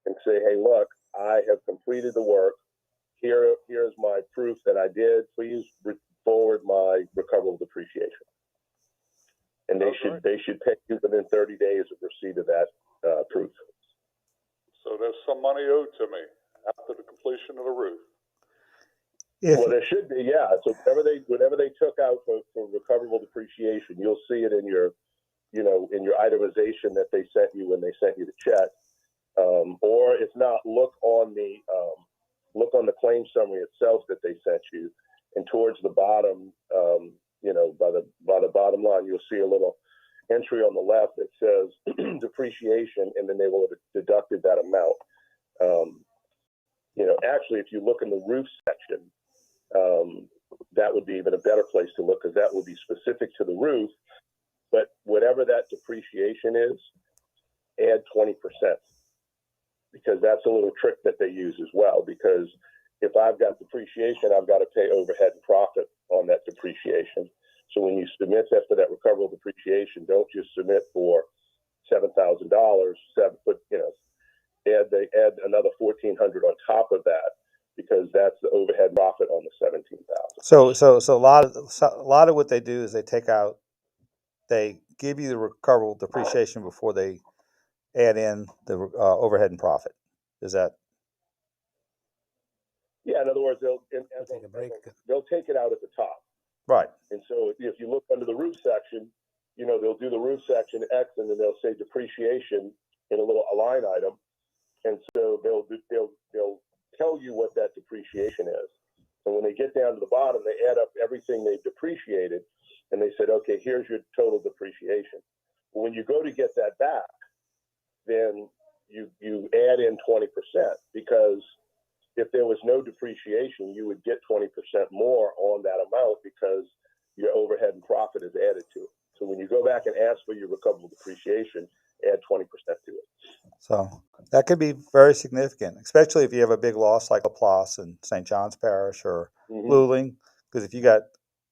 and say, hey, look, I have completed the work. Here's my proof that I did. Please forward my recoverable depreciation. And they should pay you within 30 days of receipt of that proof. So there's some money owed to me after the completion of the roof. Well, there should be, yeah. So whatever they took out for recoverable depreciation, you'll see it in your itemization that they sent you when they sent you the check. Or if not, look on the claim summary itself that they sent you, and towards the bottom, by the bottom line, you'll see a little entry on the left that says depreciation, and then they will have deducted that amount. Actually, if you look in the roof section, that would be even a better place to look because that will be specific to the roof. But whatever that depreciation is, add 20%, because that's a little trick that they use as well. Because if I've got depreciation, I've got to pay overhead and profit on that depreciation. So when you submit that for that recoverable depreciation, don't just submit for $7,000. Add another $1,400 on top of that, because that's the overhead profit on the $17,000. So a lot of what they do is they give you the recoverable depreciation before they add in the overhead and profit. Is that? Yeah. In other words, they'll take it out at the top. Right. And so if you look under the roof section, they'll do the roof section X, and then they'll say depreciation in a line item. And so they'll tell you what that depreciation is. And when they get down to the bottom, they add up everything they've depreciated, and they said, okay, here's your total depreciation. Well, when you go to get that back, then you add in 20%, because if there was no depreciation, you would get 20% more on that amount because your overhead and profit is added to it. So when you go back and ask for your recoverable depreciation, add 20% to it. So that could be very significant, especially if you have a big loss like Laplace in St. John's Parish or Luling, because if you got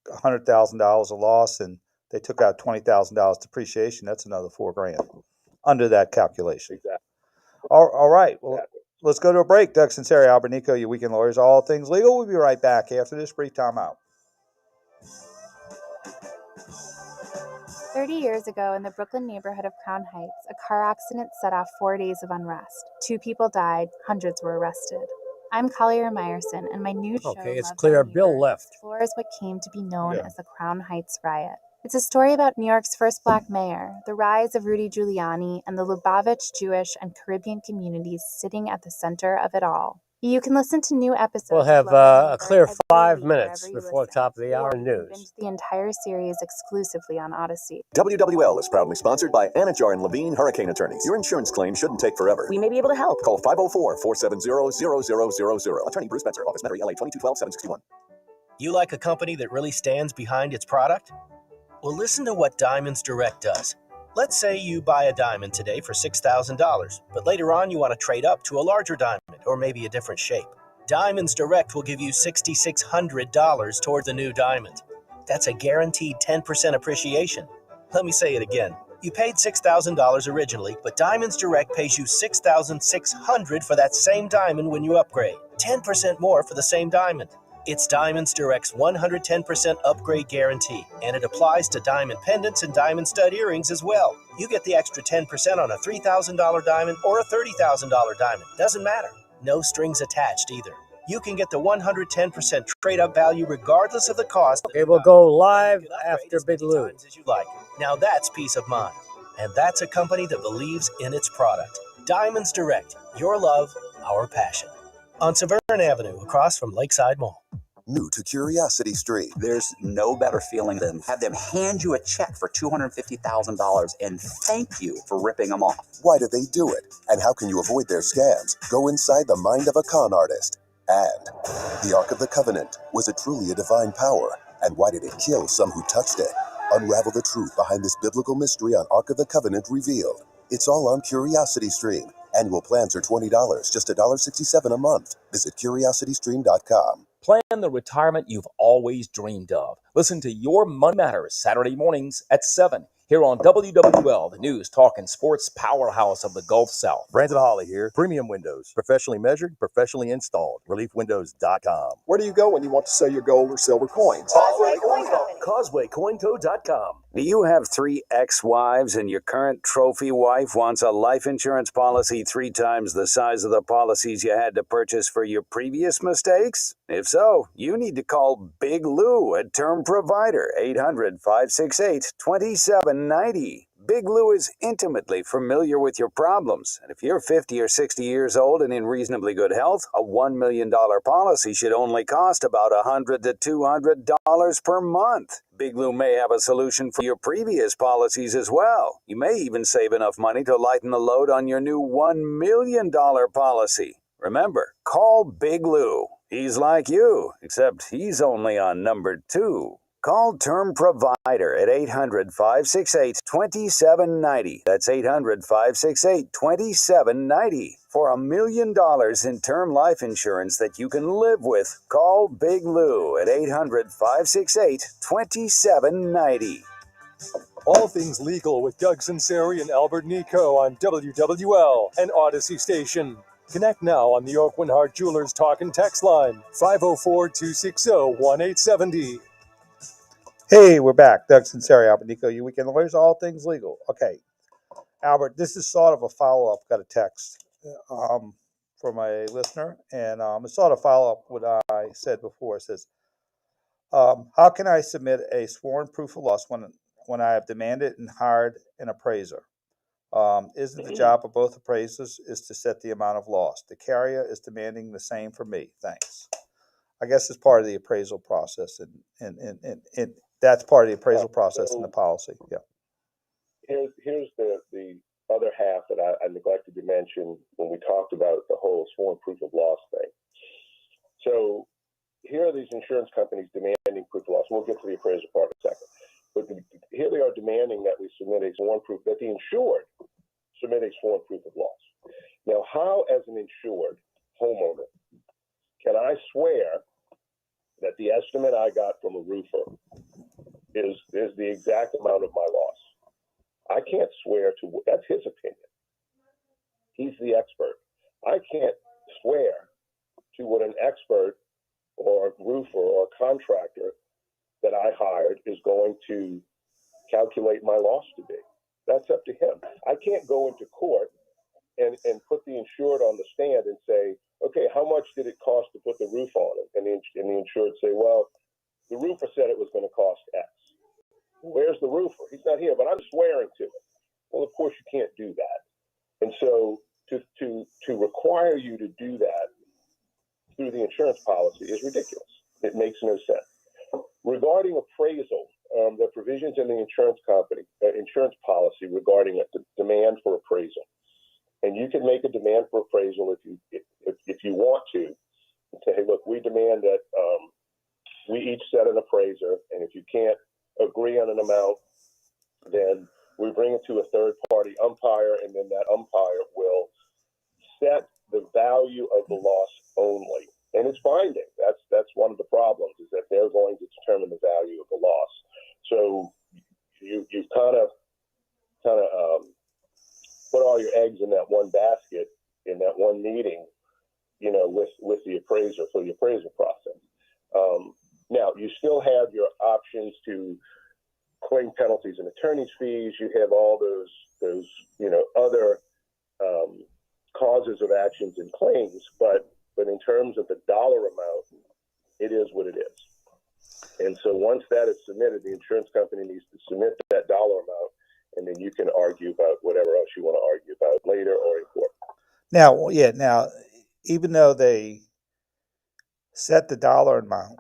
$100,000 of loss and they took out $20,000 depreciation, that's another $4,000 under that calculation. Exactly. All right. Well, let's go to a break. Doug Sunseri, Albert Nicaud, your weekend lawyers, all things legal. We'll be right back after this brief timeout. 30 years ago, in the Brooklyn neighborhood of Crown Heights, a car accident set off 4 days of unrest. 2 people died, hundreds were arrested. I'm Collier Meyerson, and my new show, Okay, it's Love clear. Thy Bill Neighbor, left. explores what came to be known as the Crown Heights Riot. It's a story about New York's first black mayor, the rise of Rudy Giuliani, and the Lubavitch Jewish and Caribbean communities sitting at the center of it all. You can listen to new episodes We'll of have Love Thy a Neighbor clear every 5 week minutes wherever you before the listen, top of the hour or you can news. binge the entire series exclusively on Odyssey. WWL is proudly sponsored by Anajar and Levine Hurricane Attorneys. Your insurance claim shouldn't take forever. We may be able to help. Call 504-470-0000. Attorney Bruce Spencer, Office Metairie, LA 2212-761. You like a company that really stands behind its product? Well, listen to what Diamonds Direct does. Let's say you buy a diamond today for $6,000, but later on you want to trade up to a larger diamond or maybe a different shape. Diamonds Direct will give you $6,600 toward the new diamond. That's a guaranteed 10% appreciation. Let me say it again. You paid $6,000 originally, but Diamonds Direct pays you $6,600 for that same diamond when you upgrade. 10% more for the same diamond. It's Diamonds Direct's 110% upgrade guarantee, and it applies to diamond pendants and diamond stud earrings as well. You get the extra 10% on a $3,000 diamond or a $30,000 diamond. Doesn't matter. No strings attached either. You can get the 110% trade-up value regardless of the cost. Okay, we'll go live after Big Lou. As you like. Now that's peace of mind. And that's a company that believes in its product. Diamonds Direct. Your love, our passion. On Severn Avenue, across from Lakeside Mall. New to Curiosity Street. There's no better feeling than have them hand you a check for $250,000 and thank you for ripping them off. Why did they do it? And how can you avoid their scams? Go inside the mind of a con artist. And the Ark of the Covenant, was it truly a divine power? And why did it kill some who touched it? Unravel the truth behind this biblical mystery on Ark of the Covenant Revealed. It's all on Curiosity Stream. Annual plans are $20, just $1.67 a month. Visit curiositystream.com. Plan the retirement you've always dreamed of. Listen to Your Money Matters Saturday mornings at 7 here on WWL, the news, talk, and sports powerhouse of the Gulf South. Brandon Hawley here. Premium Windows. Professionally measured, professionally installed. ReliefWindows.com. Where do you go when you want to sell your gold or silver coins? CausewayCoinCo.com. Do you have 3 ex-wives and your current trophy wife wants a life insurance policy 3 times the size of the policies you had to purchase for your previous mistakes? If so, you need to call Big Lou at Term Provider, 800-568-2790. Big Lou is intimately familiar with your problems, and if you're 50 or 60 years old and in reasonably good health, a $1 million policy should only cost about $100 to $200 per month. Big Lou may have a solution for your previous policies as well. You may even save enough money to lighten the load on your new $1 million policy. Remember, call Big Lou. He's like you, except he's only on number 2. Call Term Provider at 800-568-2790. That's 800-568-2790. For $1 million in term life insurance that you can live with, call Big Lou at 800-568-2790. All things legal with Doug Sunseri and Albert Nicaud on WWL and Odyssey Station. Connect now on the Oak Winhart Jewelers Talk and Text line, 504-260-1870. Hey, we're back. Doug Sunseri, Albert Nicaud, your weekend lawyers, all things legal. Okay, Albert, this is sort of a follow-up. Got a text from a listener, and it's sort of follow-up what I said before. It says, how can I submit a sworn proof of loss when I have demanded and hired an appraiser? Isn't the job of both appraisers is to set the amount of loss? The carrier is demanding the same for me. Thanks. I guess it's part of the appraisal process, and that's part of the appraisal process in the policy. Yeah. Here's the other half that I neglected to mention when we talked about the whole sworn proof of loss thing. So here are these insurance companies demanding proof of loss. We'll get to the appraisal part in a second. But here they are demanding that we submit a sworn proof, that the insured submit a sworn proof of loss. Now, how, as an insured homeowner, can I swear that the estimate I got from a roofer is the exact amount of my loss? I can't swear to, that's his opinion. He's the expert. I can't swear to what an expert or a roofer or a contractor that I hired is going to calculate my loss to be. That's up to him. I can't go into court and put the insured on the stand and say, okay, how much did it cost to put the roof on it? And the insured say, well, the roofer said it was going to cost X. Where's the roofer? He's not here, but I'm swearing to it. Well, of course you can't do that. And so to require you to do that through the insurance policy is ridiculous. It makes no sense. Regarding appraisal, the provisions in the insurance policy regarding a demand for appraisal, and you can make a demand for appraisal if you want to. Say, hey, look, we demand that we each set an appraiser, and if you can't agree on an amount, then we bring it to a third-party umpire, and then that umpire will set the value of the loss only. And it's binding. That's one of the problems, is that they're going to determine the value of the loss. So you kind of put all your eggs in that one basket in that one meeting, with the appraiser for the appraisal process. Now you still have your options to claim penalties and attorney's fees. You have all those other causes of actions and claims, but in terms of the dollar amount, it is what it is. And so once that is submitted, the insurance company needs to submit that dollar amount, and then you can argue about whatever else you want to argue about later or in court. Now, even though they set the dollar amount,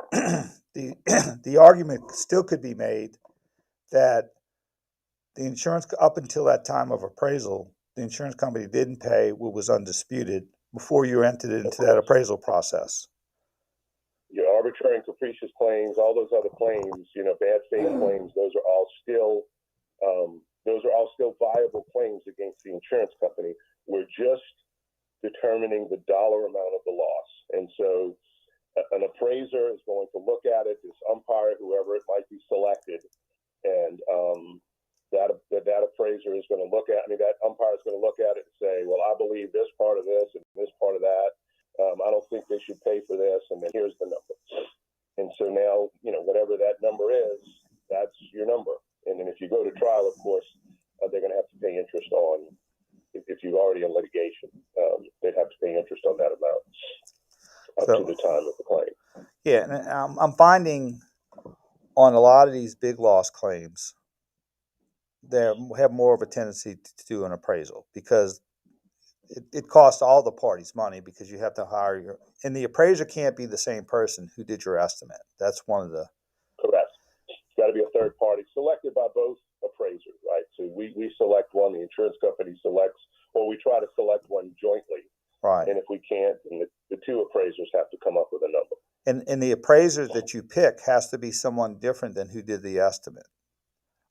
the argument still could be made that the insurance, up until that time of appraisal, the insurance company didn't pay what was undisputed before you entered into that appraisal process. Your arbitrary and capricious claims, all those other claims, bad faith claims, those are all still viable claims against the insurance company. We're just determining the dollar amount of the loss. And so an appraiser is going to look at it, this umpire, whoever it might be selected, and that appraiser is going to look at, that umpire is going to look at it and say, well, I believe this part of this and this part of that. I don't think they should pay for this, and then here's the number. And so now, whatever that number is, that's your number. And then if you go to trial, of course, they're going to have to pay interest on, if you're already in litigation, they'd have to pay interest on that amount up to the time of the claim. Yeah, and I'm finding on a lot of these big loss claims, they have more of a tendency to do an appraisal because it costs all the parties money, because you have to hire and the appraiser can't be the same person who did your estimate. That's one of the... Correct. It's got to be a third party selected by both appraisers, right? So we select one, the insurance company selects, or we try to select one jointly. Right. And if we can't, then the two appraisers have to come up with a number. And the appraiser that you pick has to be someone different than who did the estimate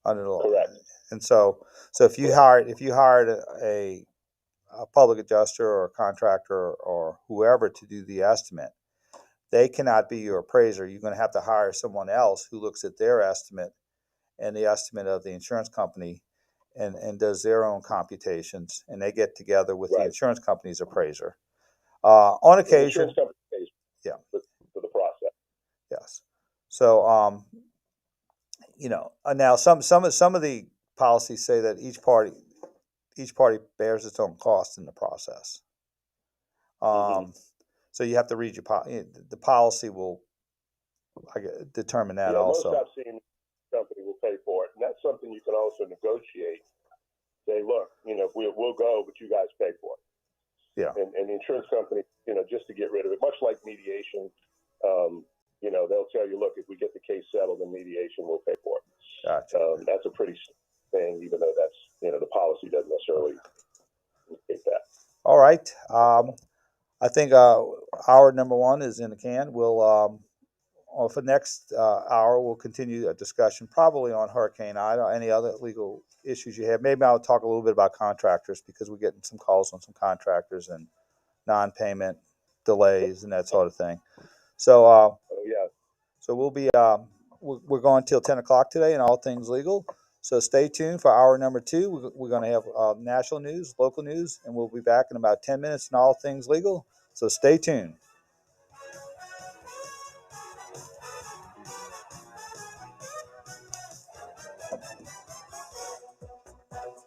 under the law. Correct. And so if you hired a public adjuster or a contractor or whoever to do the estimate, they cannot be your appraiser. You're going to have to hire someone else who looks at their estimate and the estimate of the insurance company and does their own computations, and they get together with the insurance company's appraiser. On occasion, the insurance company pays for the process. Yes. So now some of the policies say that each party bears its own cost in the process. So you have to read the policy will determine that also. Most I've seen, the company will pay for it, and that's something you can also negotiate. Say, look, we'll go, but you guys pay for it. Yeah. And the insurance company, just to get rid of it, much like mediation, they'll tell you, look, if we get the case settled in mediation, we'll pay for it. Gotcha. That's a pretty thing, even though that's, the policy doesn't necessarily indicate that. All right. I think hour number one is in the can. We'll for the next hour, we'll continue a discussion probably on Hurricane Ida, any other legal issues you have. Maybe I'll talk a little bit about contractors, because we're getting some calls on some contractors and non-payment delays and that sort of thing. So, so we'll be we're going till 10 o'clock today in All Things Legal. So stay tuned for hour number two. We're going to have national news, local news, and we'll be back in about 10 minutes in All Things Legal. So stay tuned.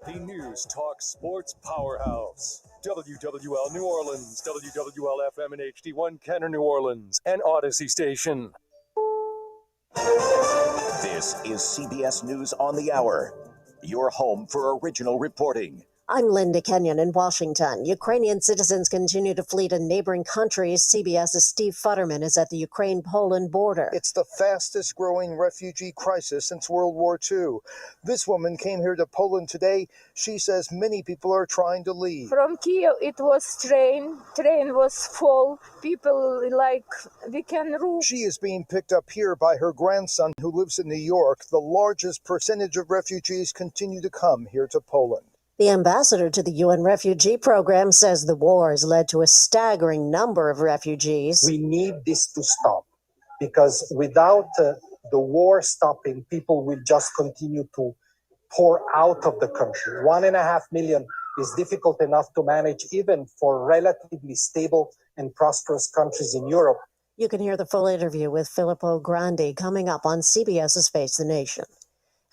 The News Talk Sports Powerhouse. WWL New Orleans, WWL FM and HD1 Kenner New Orleans, and Odyssey Station. This is CBS News on the Hour, your home for original reporting. I'm Linda Kenyon in Washington. Ukrainian citizens continue to flee to neighboring countries. CBS's Steve Futterman is at the Ukraine-Poland border. It's the fastest growing refugee crisis since World War II. This woman came here to Poland today. She says many people are trying to leave. From Kiev, it was train was full. People like, we can roof. She is being picked up here by her grandson who lives in New York. The largest percentage of refugees continue to come here to Poland. The ambassador to the UN refugee program says the war has led to a staggering number of refugees. We need this to stop because without the war stopping, people will just continue to pour out of the country. 1.5 million is difficult enough to manage even for relatively stable and prosperous countries in Europe. You can hear the full interview with Filippo Grandi coming up on CBS's Face the Nation.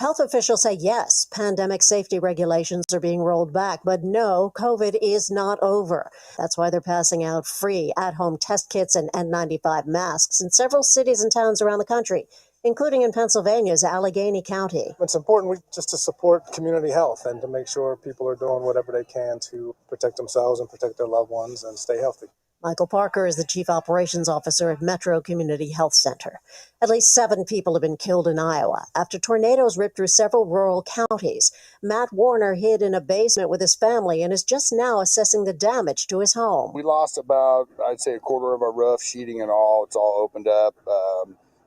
Health officials say yes, pandemic safety regulations are being rolled back, but no, COVID is not over. That's why they're passing out free at-home test kits and N95 masks in several cities and towns around the country, including in Pennsylvania's Allegheny County. It's important just to support community health and to make sure people are doing whatever they can to protect themselves and protect their loved ones and stay healthy. Michael Parker is the Chief Operations Officer at Metro Community Health Center. At least 7 people have been killed in Iowa after tornadoes ripped through several rural counties. Matt Warner hid in a basement with his family and is just now assessing the damage to his home. We lost about, I'd say, a quarter of our roof, sheeting and all. It's all opened up.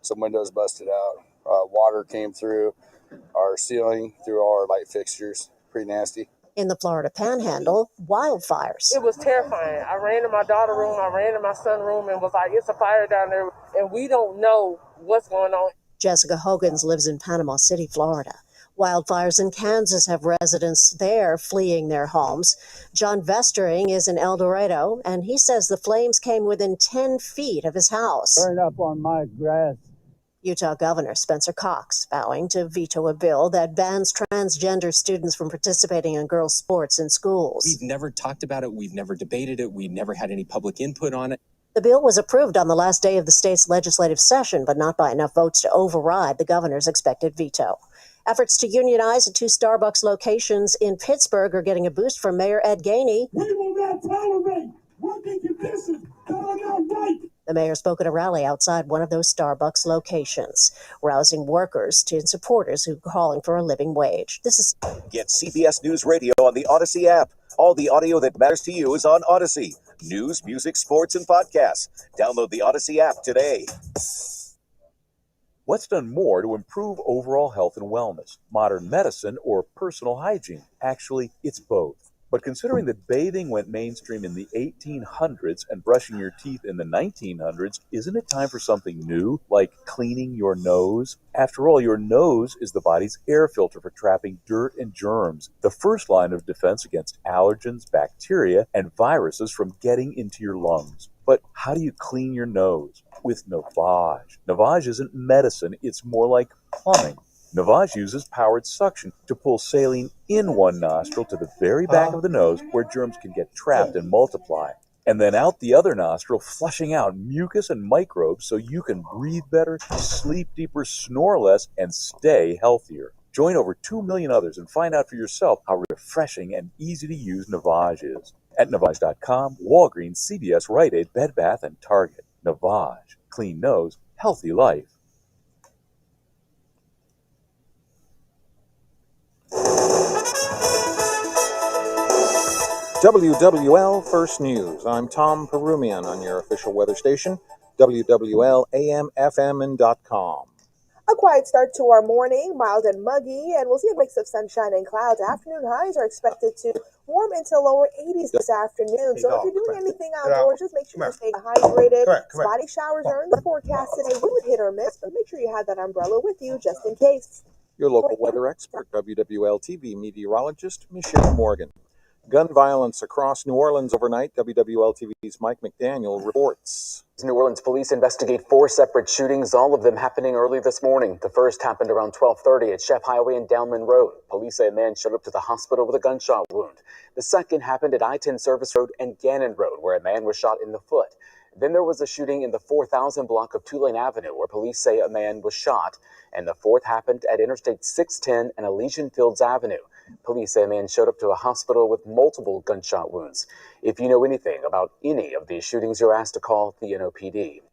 Some windows busted out. Water came through our ceiling, through all our light fixtures. Pretty nasty. In the Florida Panhandle, wildfires. It was terrifying. I ran to my daughter's room, I ran to my son's room and was like, it's a fire down there and we don't know what's going on. Jessica Hogans lives in Panama City, Florida. Wildfires in Kansas have residents there fleeing their homes. John Vestering is in El Dorado, and he says the flames came within 10 feet of his house. Burned up on my grass. Utah Governor Spencer Cox vowing to veto a bill that bans transgender students from participating in girls' sports in schools. We've never talked about it. We've never debated it. We've never had any public input on it. The bill was approved on the last day of the state's legislative session, but not by enough votes to override the governor's expected veto. Efforts to unionize at 2 Starbucks locations in Pittsburgh are getting a boost from Mayor Ed Gainey. We will not tolerate working conditions that are not right. The mayor spoke at a rally outside one of those Starbucks locations, rousing workers and supporters who are calling for a living wage. Get CBS News Radio on the Odyssey app. All the audio that matters to you is on Odyssey. News, music, sports, and podcasts. Download the Odyssey app today. What's done more to improve overall health and wellness? Modern medicine or personal hygiene? Actually, it's both. But considering that bathing went mainstream in the 1800s and brushing your teeth in the 1900s, isn't it time for something new, like cleaning your nose? After all, your nose is the body's air filter for trapping dirt and germs, the first line of defense against allergens, bacteria, and viruses from getting into your lungs. But how do you clean your nose? With Navage. Navage isn't medicine, it's more like plumbing. Navage uses powered suction to pull saline in one nostril to the very back of the nose where germs can get trapped and multiply, and then out the other nostril, flushing out mucus and microbes so you can breathe better, sleep deeper, snore less, and stay healthier. Join over 2 million others and find out for yourself how refreshing and easy to use Navage is. At Navage.com, Walgreens, CVS, Rite Aid, Bed Bath, and Target. Navage. Clean nose, healthy life. WWL First News. I'm Tom Perumian on your official weather station, WWL AM, FM, and .com. A quiet start to our morning, mild and muggy, and we'll see a mix of sunshine and clouds. Afternoon highs are expected to warm into lower 80s this afternoon. So if you're doing anything outdoors, just make sure you're staying hydrated. Spotty showers are in the forecast today. We would hit or miss, but make sure you have that umbrella with you just in case. Your local weather expert, WWL TV meteorologist Michelle Morgan. Gun violence across New Orleans overnight. WWL-TV's Mike McDaniel reports. New Orleans police investigate 4 separate shootings, all of them happening early this morning. The first happened around 12:30 at Chef Highway and Downman Road. Police say a man showed up to the hospital with a gunshot wound. The second happened at I-10 Service Road and Gannon Road, where a man was shot in the foot. Then there was a shooting in the 4000 block of Tulane Avenue, where police say a man was shot. And the fourth happened at Interstate 610 and Elysian Fields Avenue. Police say a man showed up to a hospital with multiple gunshot wounds. If you know anything about any of these shootings, you're asked to call the NOPD.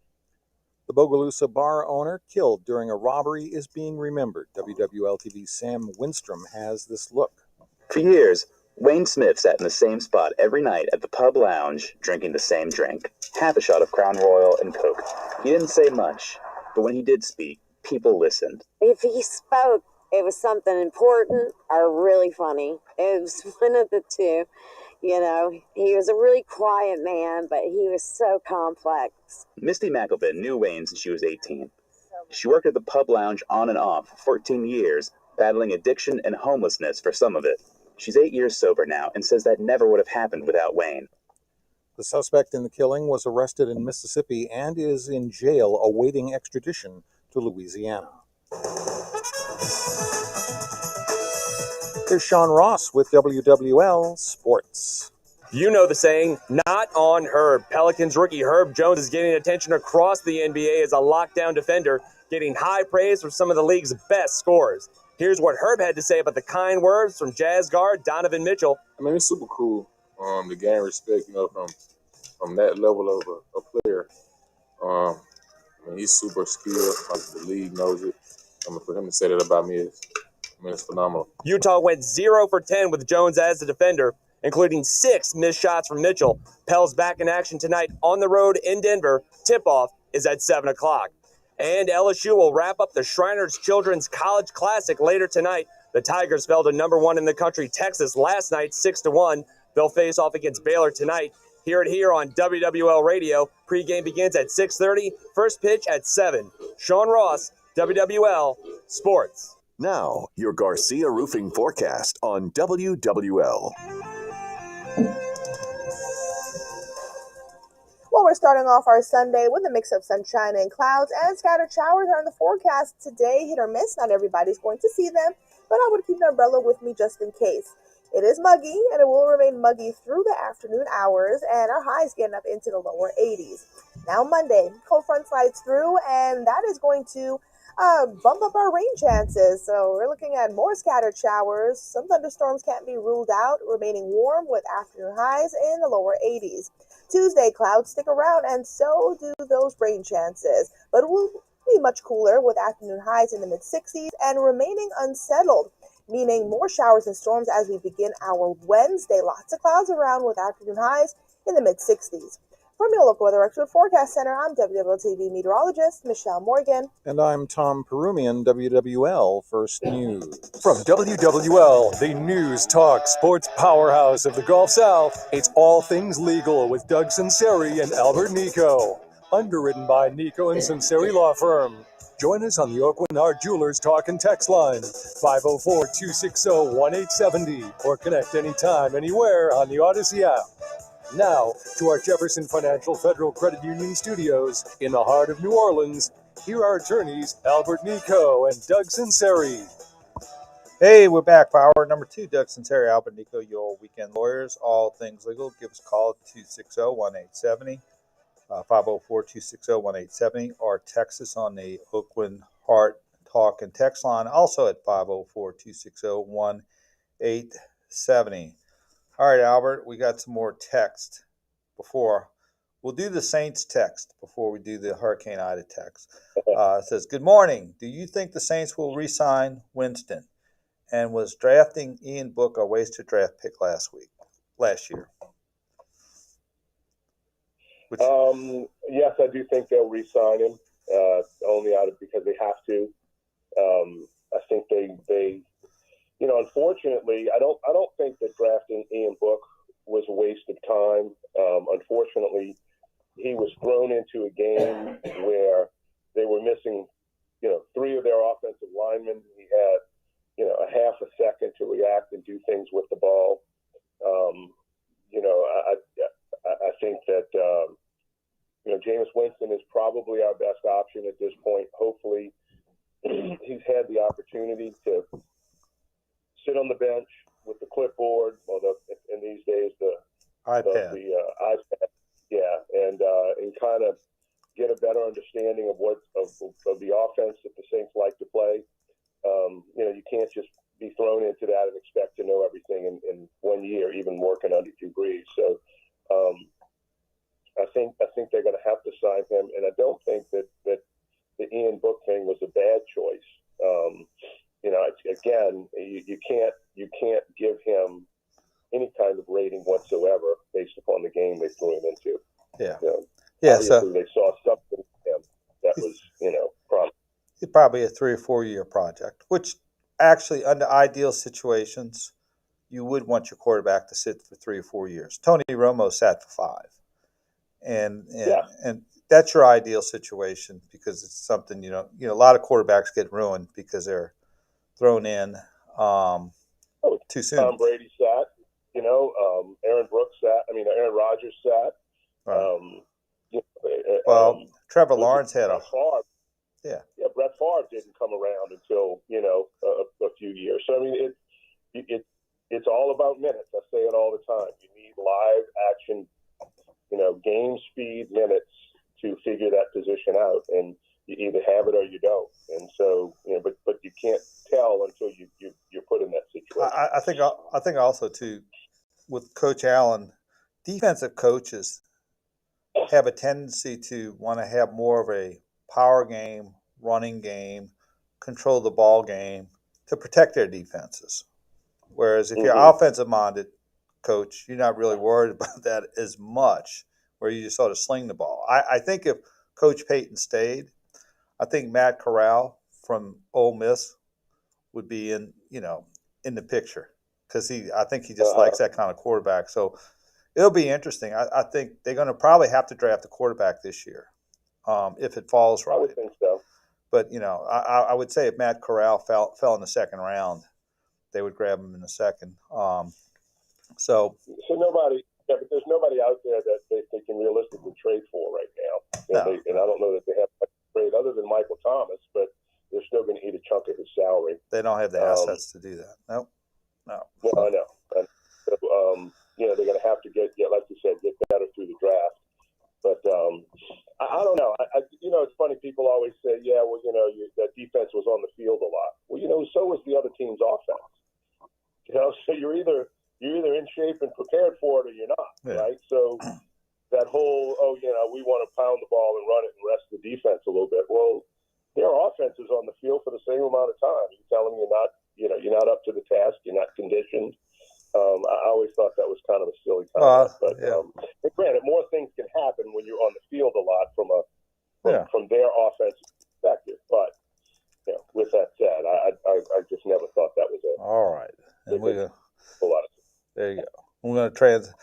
The Bogalusa bar owner killed during a robbery is being remembered. WWL-TV's Sam Winstrom has this look. For years, Wayne Smith sat in the same spot every night at the pub lounge, drinking the same drink, half a shot of Crown Royal and Coke. He didn't say much, but when he did speak, people listened. If he spoke, it was something important or really funny. It was one of the two. You know, he was a really quiet man, but he was so complex. Misty McAlpin knew Wayne since she was 18. She worked at the pub lounge on and off for 14 years, battling addiction and homelessness for some of it. She's 8 years sober now and says that never would have happened without Wayne. The suspect in the killing was arrested in Mississippi and is in jail awaiting extradition to Louisiana. Here's Sean Ross with WWL Sports. You know the saying, not on Herb. Pelicans rookie Herb Jones is getting attention across the NBA as a lockdown defender, getting high praise from some of the league's best scorers. Here's what Herb had to say about the kind words from Jazz guard Donovan Mitchell. I mean, it's super cool to gain respect, from that level of a player. I mean, he's super skilled. The league knows it. For him to say that about me it's phenomenal. Utah went 0 for 10 with Jones as the defender, including 6 missed shots from Mitchell. Pels back in action tonight on the road in Denver. Tip-off is at 7 o'clock. And LSU will wrap up the Shriners Children's College Classic later tonight. The Tigers fell to number 1 in the country, Texas, last night, 6-1. They'll face off against Baylor tonight. Hear it here on WWL Radio. Pre-game begins at 6:30. First pitch at 7. Sean Ross, WWL Sports. Now, your Garcia Roofing forecast on WWL. Well, we're starting off our Sunday with a mix of sunshine and clouds, and scattered showers are in the forecast today. Hit or miss, not everybody's going to see them, but I would keep an umbrella with me just in case. It is muggy, and it will remain muggy through the afternoon hours, and our highs getting up into the lower 80s. Now Monday, cold front slides through, and that is going to bump up our rain chances. So we're looking at more scattered showers. Some thunderstorms can't be ruled out, remaining warm with afternoon highs in the lower 80s. Tuesday, clouds stick around, and so do those rain chances. But it will be much cooler with afternoon highs in the mid-60s and remaining unsettled, meaning more showers and storms as we begin our Wednesday. Lots of clouds around with afternoon highs in the mid-60s. From your local weather expert forecast center, I'm WWL-TV meteorologist Michelle Morgan. And I'm Tom Perumian, WWL First News. From WWL, the news, talk, sports powerhouse of the Gulf South, it's All Things Legal with Doug Sunseri and Albert Nicaud. Underwritten by Nicaud and Sunseri Law Firm. Join us on the Oakland Art Jewelers Talk and Text line, 504-260-1870, or connect anytime, anywhere on the Odyssey app. Now, to our Jefferson Financial Federal Credit Union studios in the heart of New Orleans, here are attorneys Albert Nicaud and Doug Sunseri. Hey, we're back for hour number 2. Doug Sunseri, Albert Nicaud, your weekend lawyers, all things legal. Give us a call at 260-1870, 504-260-1870, or text us on the Oakland Heart Talk and Text line, also at 504-260-1870. All right, Albert, we got some more text before. We'll do the Saints text before we do the Hurricane Ida text. It says, good morning. Do you think the Saints will re-sign Winston? And was drafting Ian Book a wasted draft pick last year? Yes, I do think they'll re-sign him, only because they have to. I think they unfortunately, I don't think that drafting Ian Book was a waste of time. Unfortunately, he was thrown into a game where they were missing, 3 of their offensive linemen. He had, a half a second to react and do things with the ball. Jameis Winston is probably our best option at this point. Hopefully, he's had the opportunity to sit on the bench with the clipboard, in these days the iPad. The iPad, yeah, and kind of get a better understanding of of the offense that the Saints like to play. You can't just be thrown into that and expect to know everything in 1 year, even working under Drew Brees. So I think they're going to have to sign him, and I don't think that the Ian Book thing was a bad choice. Again, you can't give him any kind of rating whatsoever based upon the game they threw him into. Yeah. Obviously, So they saw something in him that was, promising. it's probably a 3 or 4 year project, which actually, under ideal situations, you would want your quarterback to sit for 3 or 4 years. Tony Romo sat for 5, and that's your ideal situation because it's something a lot of quarterbacks get ruined because they're thrown in too soon. Tom Brady sat. Aaron Brooks sat. Aaron Rodgers sat. Right. Trevor Lawrence had a Favre. Yeah, Brett Favre didn't come around until a few years. So it's all about minutes. I say it all the time. You need live action, game speed minutes to figure that position out, and you either have it or you don't. And so, but you can't tell until you're put in that situation. I think also too, with Coach Allen, defensive coaches have a tendency to want to have more of a power game, running game, control the ball game to protect their defenses. Whereas if you're offensive-minded coach, you're not really worried about that as much, where you just sort of sling the ball. I think if Coach Payton stayed, I think Matt Corral from Ole Miss would be in the picture because I think he just likes that kind of quarterback. So it'll be interesting. I think they're going to probably have to draft a quarterback this year if it falls right. I would think so. But I would say if Matt Corral fell in the second round, they would grab him in the second. So nobody, but there's nobody out there that they can realistically trade for right now. And I don't know that they have to trade other than Michael Thomas, but they're still going to eat a chunk of his salary. They don't have the assets to do that. No. Well, I know. And so, they're going to have to get like you said, get better through the draft. But I don't know. It's funny. People always say, that defense was on the field a lot. Well, so was the other team's offense. So you're either in shape and prepared for it or you're not, right? So that whole, we want to pound the ball and run it and rest the defense a little bit. Well, their offense is on the field for the same amount of time. You're telling me you're not up to the task, you're not conditioned. I always thought that was kind of a silly comment. But granted, more things can happen when you're on the field a lot from their offensive perspective. But with that said, I just never thought that was it. All right. And a lot of there you go. We're going to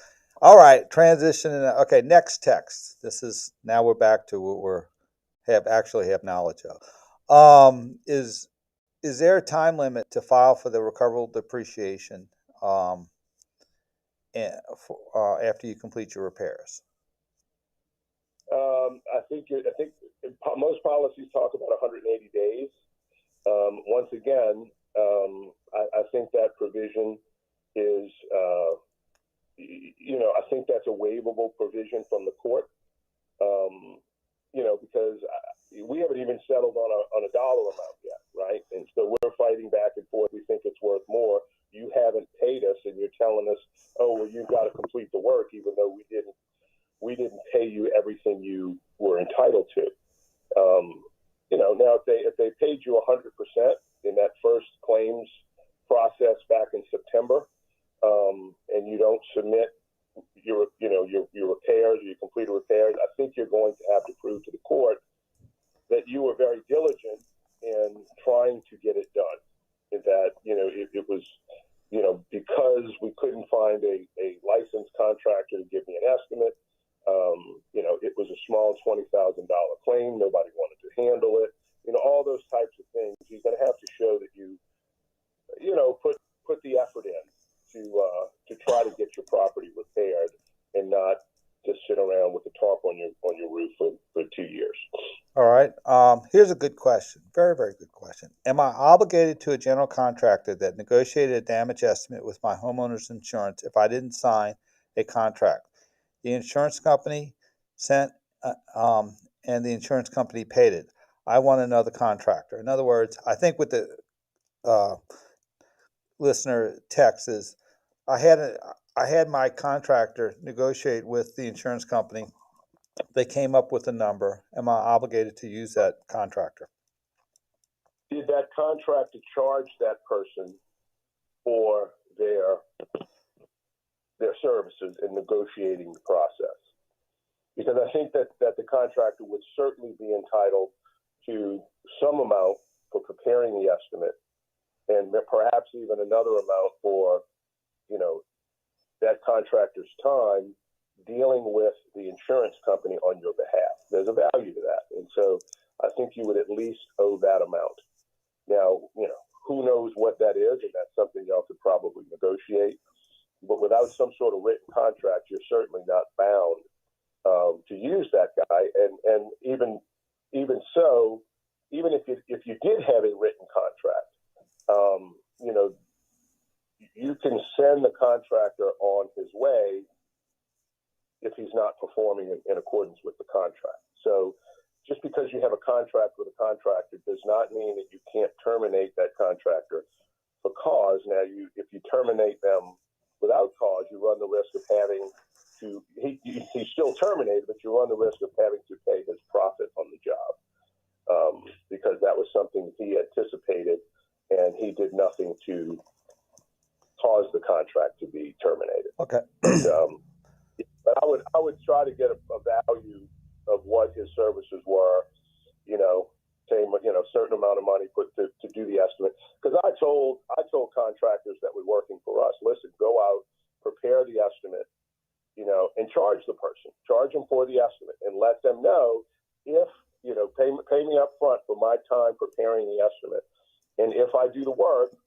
All right, transition. Okay, next text. This is now we're back to what we're have knowledge of. Is there a time limit to file for the recoverable depreciation after you complete your repairs? I think most policies talk about 180 days. Once again, I think that provision is, I think that's a waivable provision from the court. Because we haven't even settled on a dollar amount yet, right? And so we're fighting back and forth. We think it's worth more. You haven't paid us, and you're telling us, oh, well, you've got to complete the work, even though we didn't pay you everything you were entitled to. Now if they paid you 100% in that first claims process back in September, and you don't submit your repairs, your completed repairs, I think you're going to have to prove to the court that you were very diligent in trying to get it done. And that, it was, because we couldn't find a licensed contractor to give me an estimate, it was a small $20,000 claim. Nobody wanted to handle it. All those types of things. You're going to have to show that you put the effort in to try to get your property repaired and not just sit around with the tarp on your roof All right. Here's a good question. Very, very good question. Am I obligated to a general contractor that negotiated a damage estimate with my homeowner's insurance if I didn't sign a contract? The insurance company sent, and the insurance company paid it. I want another contractor. In other words, I think what the listener text is, I had my contractor negotiate with the insurance company. They came up with a number. Am I obligated to use that contractor? Did that contractor charge that person for their services in negotiating the process? Because I think that the contractor would certainly be entitled to some amount for preparing the estimate, and perhaps even another amount for, that contractor's time dealing with the insurance company on your behalf. There's a value to that. And so I think you would at least owe that amount. Now, who knows what that is, and that's something y'all could probably negotiate. But without some sort of written contract, you're certainly not bound to use that guy. And even so, even if you did have a written contract, you can send the contractor on his way if he's not performing in accordance with the contract. So just because you have a contract with a contractor does not mean that you can't terminate that contractor for cause. Now, if you terminate them without cause, you run the risk of having to, he's still terminated, but you run the risk of having to pay his profit on the job because that was something he anticipated and he did nothing to cause the contract to be terminated. Okay. But I would try to get a value of what his services were, say, certain amount of money put to do the estimate. Because I told contractors that were working for us, listen, go out, prepare the estimate, and charge the person, charge them for the estimate, and let them know if pay me up front for my time preparing the estimate, and if I do the work,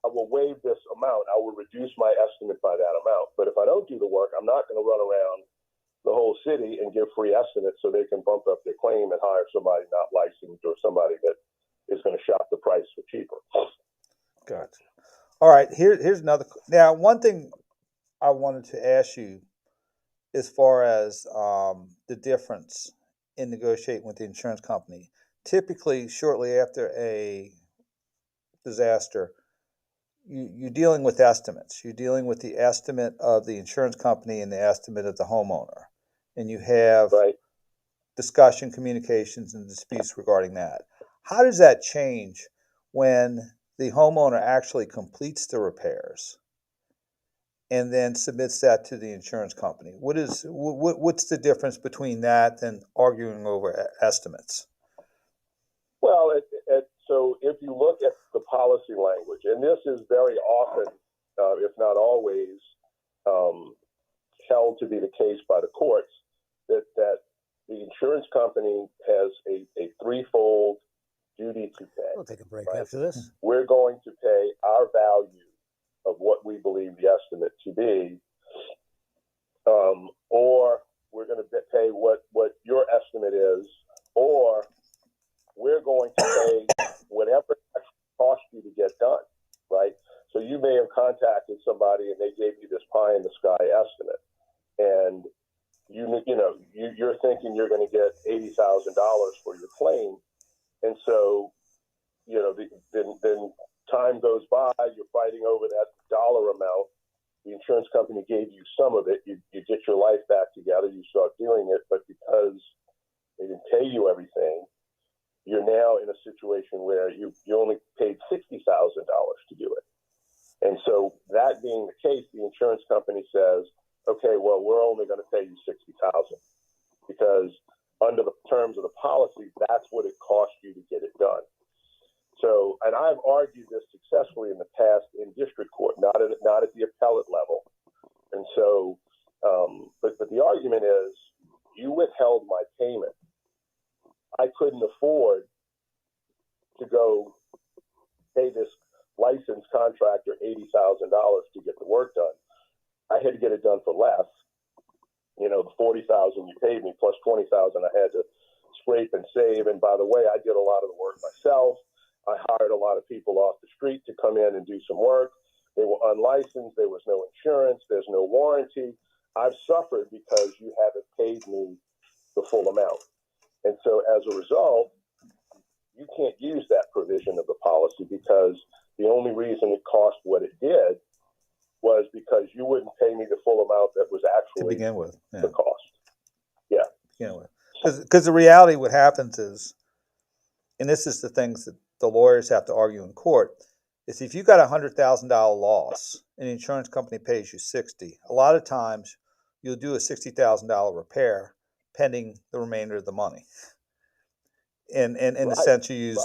I will waive this amount. I will reduce my estimate by that amount. But if I don't do the work, I'm not going to run around the whole city and give free estimates so they can bump up their claim and hire somebody not licensed or somebody that is going to shop the price for cheaper. Gotcha. All right. Here's another. Now, one thing I wanted to ask you as far as the difference in negotiating with the insurance company. Typically, shortly after a disaster, you're dealing with estimates. You're dealing with the estimate of the insurance company and the estimate of the homeowner. And you have discussion, communications, and disputes regarding that. How does that change when the homeowner actually completes the repairs and then submits that to the insurance company? What's the difference between that and arguing over estimates? Well, so if you look at the policy language, and this is very often, if not always, held to be the case by the courts, that the insurance company has a threefold duty to pay. We'll take a break after this. We're going to pay our value of what we believe the estimate to be, or we're going to pay what your estimate is, or we're going to pay whatever it costs you to get done, right? So you may have contacted somebody and they gave you this pie in the sky estimate, and you're thinking you're going to get $80,000 for your claim, and so then time goes by, you're fighting over that dollar amount. The insurance company gave you some of it. You get your life back together. You start doing it, but because they didn't pay you everything, you're now in a situation where you only paid $60,000 to do it. And so that being the case, the insurance company says, okay, well, we're only going to pay you $60,000 because under the terms of the policy, that's what it cost you to get it done. So, and I've argued this successfully in the past in district court, not at the appellate level. And so, but the argument is, you withheld my payment. I couldn't afford to go pay this licensed contractor $80,000 to get the work done. I had to get it done for less. The $40,000 you paid me plus $20,000 I had to scrape and save. And by the way, I did a lot of the work myself. I hired a lot of people off the street to come in and do some work. They were unlicensed. There was no insurance. There's no warranty. I've suffered because you haven't paid me the full amount. And so as a result, you can't use that provision of the policy because the only reason it cost what it did was because you wouldn't pay me the full amount that was actually To begin with, yeah. the cost. Yeah. begin with. Because the reality, what happens is, and this is the things that the lawyers have to argue in court, is if you got $100,000 loss and the insurance company pays you $60,000, a lot of times you'll do a $60,000 repair pending the remainder of the money. And in the sense you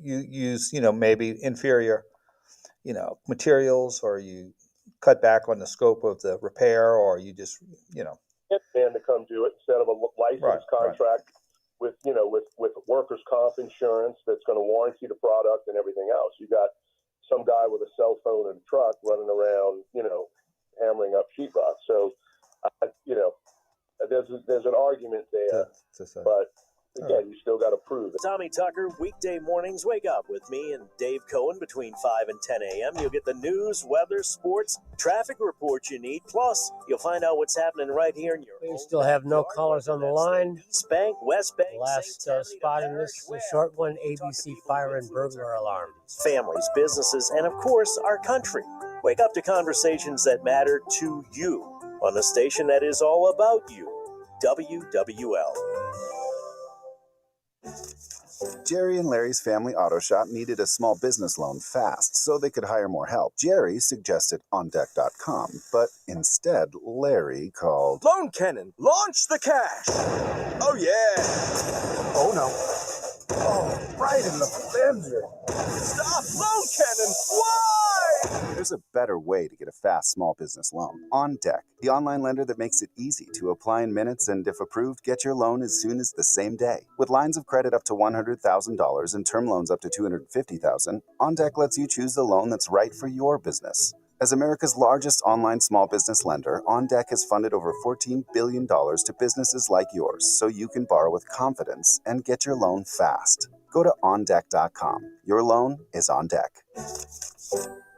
use maybe inferior materials, or you cut back on the scope of the repair, or you just man to come do it instead of a licensed contract with workers' comp insurance that's going to warranty the product and everything else. You got some guy with a cell phone and a truck running around, hammering up sheetrock. So, there's an argument there, but again, you still got to prove it. Tommy Tucker, weekday mornings. Wake up with me and Dave Cohen between 5 and 10 a.m. You'll get the news, weather, sports, traffic reports you need. Plus, you'll find out what's happening right here in your We still have no callers on the line. East Bank, West Bank, Last spot in this short one, ABC fire and burglar alarm. families, businesses, and of course, our country. Wake up to conversations that matter to you on the station that is all about you. WWL. Jerry and Larry's family auto shop needed a small business loan fast so they could hire more help. Jerry suggested OnDeck.com, but instead, Larry called Loan Cannon, launch the cash! Oh yeah! Oh no. Oh, right in the fender. Stop, Loan Cannon! Why? There's a better way to get a fast small business loan. OnDeck, the online lender that makes it easy to apply in minutes and, if approved, get your loan as soon as the same day. With lines of credit up to $100,000 and term loans up to $250,000, OnDeck lets you choose the loan that's right for your business. As America's largest online small business lender, OnDeck has funded over $14 billion to businesses like yours, so you can borrow with confidence and get your loan fast. Go to OnDeck.com. Your loan is on deck.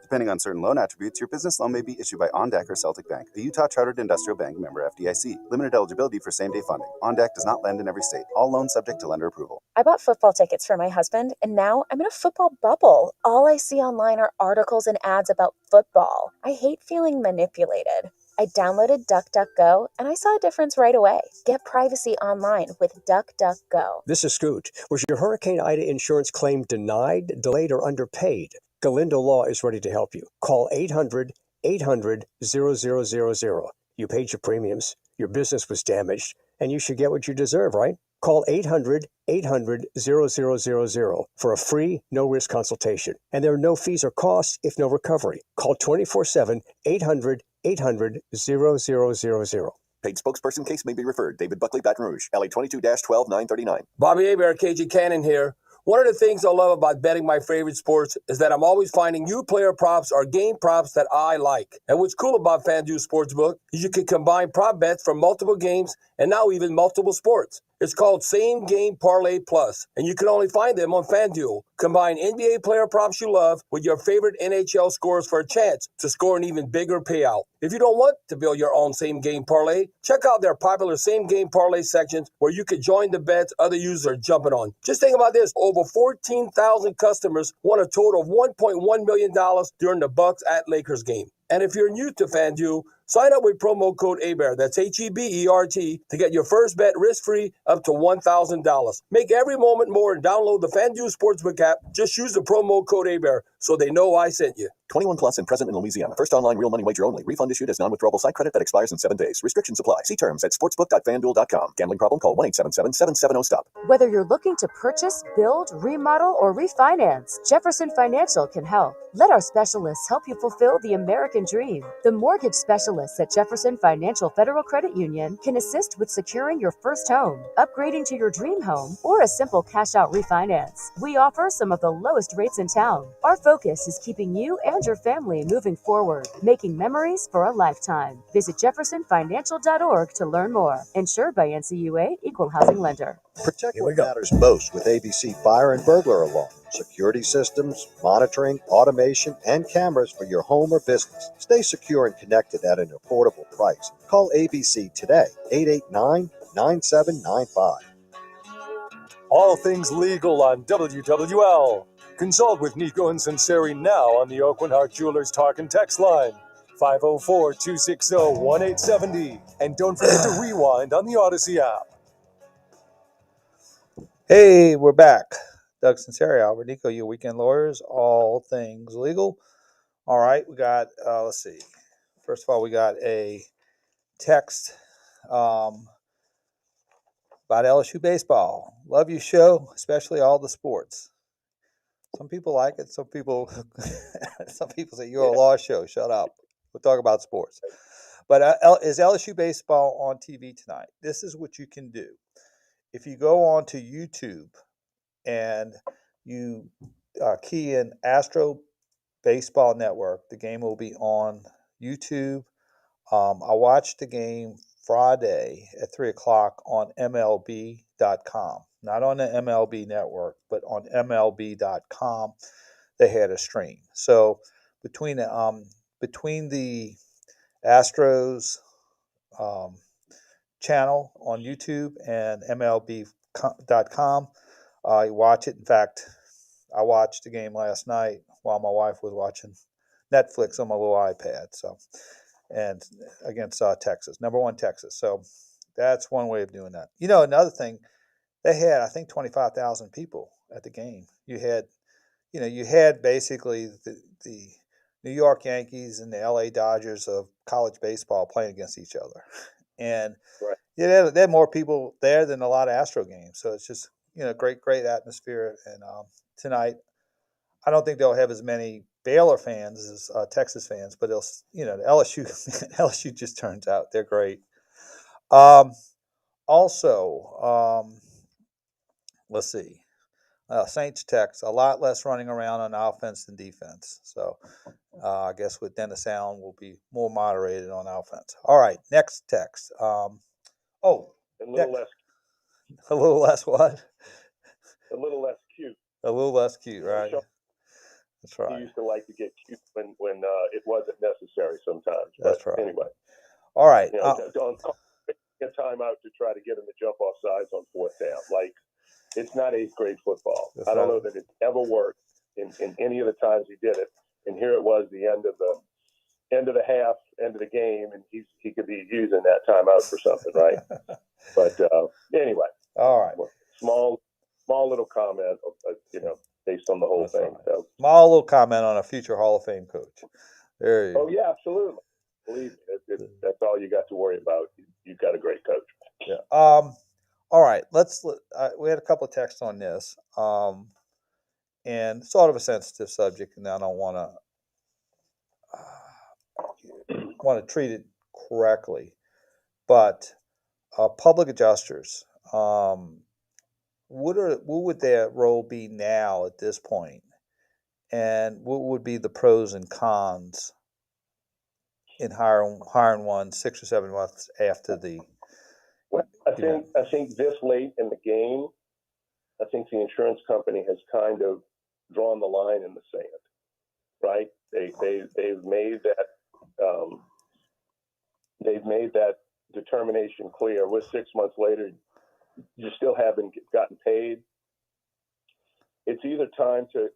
Depending on certain loan attributes, your business loan may be issued by OnDeck or Celtic Bank, a Utah Chartered Industrial Bank member FDIC. Limited eligibility for same-day funding. OnDeck does not lend in every state. All loans subject to lender approval. I bought football tickets for my husband, and now I'm in a football bubble. All I see online are articles and ads about football. I hate feeling manipulated. I downloaded DuckDuckGo, and I saw a difference right away. Get privacy online with DuckDuckGo. This is Scooch. Was your Hurricane Ida insurance claim denied, delayed, or underpaid? Galindo Law is ready to help you. Call 800-800-0000. You paid your premiums, your business was damaged, and you should get what you deserve, right? Call 800-800-0000 for a free, no-risk consultation. And there are no fees or costs if no recovery. Call 24/7, 800-800-0000. Paid spokesperson case may be referred. David Buckley, Baton Rouge, LA 22-12939. Bobby Hebert, KG Cannon here. One of the things I love about betting my favorite sports is that I'm always finding new player props or game props that I like. And what's cool about FanDuel Sportsbook is you can combine prop bets from multiple games and now even multiple sports. It's called Same Game Parlay Plus, and you can only find them on FanDuel. Combine NBA player props you love with your favorite NHL scores for a chance to score an even bigger payout. If you don't want to build your own Same Game Parlay, check out their popular Same Game Parlay sections where you can join the bets other users are jumping on. Just think about this. Over 14,000 customers won a total of $1.1 million during the Bucks at Lakers game. And if you're new to FanDuel, sign up with promo code Hebert, that's HEBERT, to get your first bet risk-free up to $1,000. Make every moment more and download the FanDuel Sportsbook app. Just use the promo code Hebert so they know I sent you. 21 plus and present in Louisiana. First online real money wager only. Refund issued as non-withdrawable site credit that expires in 7 days. Restrictions apply. See terms at sportsbook.fanduel.com. Gambling problem? Call 1-877-770-STOP. Whether you're looking to purchase, build, remodel, or refinance, Jefferson Financial can help. Let our specialists help you fulfill the American dream. The mortgage specialists at Jefferson Financial Federal Credit Union can assist with securing your first home, upgrading to your dream home, or a simple cash-out refinance. We offer some of the lowest rates in town. Our focus is keeping you and and your family moving forward, making memories for a lifetime. Visit jeffersonfinancial.org to learn more. Insured by NCUA, Equal Housing Lender. Protect what matters most with ABC Fire and Burglar Alarm. Security systems, monitoring, automation, and cameras for your home or business. Stay secure and connected at an affordable price. Call ABC today, 889-9795. All things legal on WWL. Consult with Nicaud and Sunseri now on the Oakland Heart Jewelers Talk and Text line, 504-260-1870. And don't forget to rewind on the Odyssey app. Hey, we're back. Doug Sunseri, Albert Nicaud, your weekend lawyers, all things legal. All right, we got, let's see. First of all, we got a text about LSU baseball. Love your show, especially all the sports. Some people like it. Some people say you're a law show. Shut up. We'll talk about sports. But is LSU baseball on TV tonight? This is what you can do. If you go on to YouTube and you key in Astro Baseball Network, the game will be on YouTube. I watched the game Friday at 3 o'clock on MLB.com. Not on the MLB network, but on MLB.com, they had a stream. So between the Astros channel on YouTube and MLB.com, you watch it. In fact, I watched the game last night while my wife was watching Netflix on my little iPad. So, and against Texas, #1 Texas. So that's one way of doing that. You know, another thing, they had, I think, 25,000 people at the game. You had basically the New York Yankees and the LA Dodgers of college baseball playing against each other. And they had more people there than a lot of Astro games. So it's just, great atmosphere. And tonight, I don't think they'll have as many Baylor fans as Texas fans, but the LSU just turns out they're great. Let's see. Saints text, a lot less running around on offense than defense. So I guess with Dennis Allen, we'll be more moderated on offense. All right, next text. A little less. A little less what? A little less cute. A little less cute, right? That's right. He used to like to get cute when it wasn't necessary sometimes. That's right. Anyway. All right. Don't take a timeout to try to get him to jump off sides on 4th down. Like, it's not 8th grade football. I don't know that it ever worked in any of the times he did it. And here it was, the end of the half, end of the game, and he could be using that timeout for something, right? But anyway. All right. Small little comment, based on the whole thing. Right. So. Small little comment on a future Hall of Fame coach. There you go. Oh yeah, absolutely. Believe me, that's all you got to worry about. You've got a great coach. Yeah. All right. We had a couple of texts on this, and sort of a sensitive subject, and I don't want to treat it correctly, but public adjusters. What would their role be now at this point, and what would be the pros and cons in hiring one 6 or 7 months after the? Well, I think this late in the game, I think the insurance company has kind of drawn the line in the sand, right? They've made that determination clear. We're 6 months later. You still haven't gotten paid. It's either time to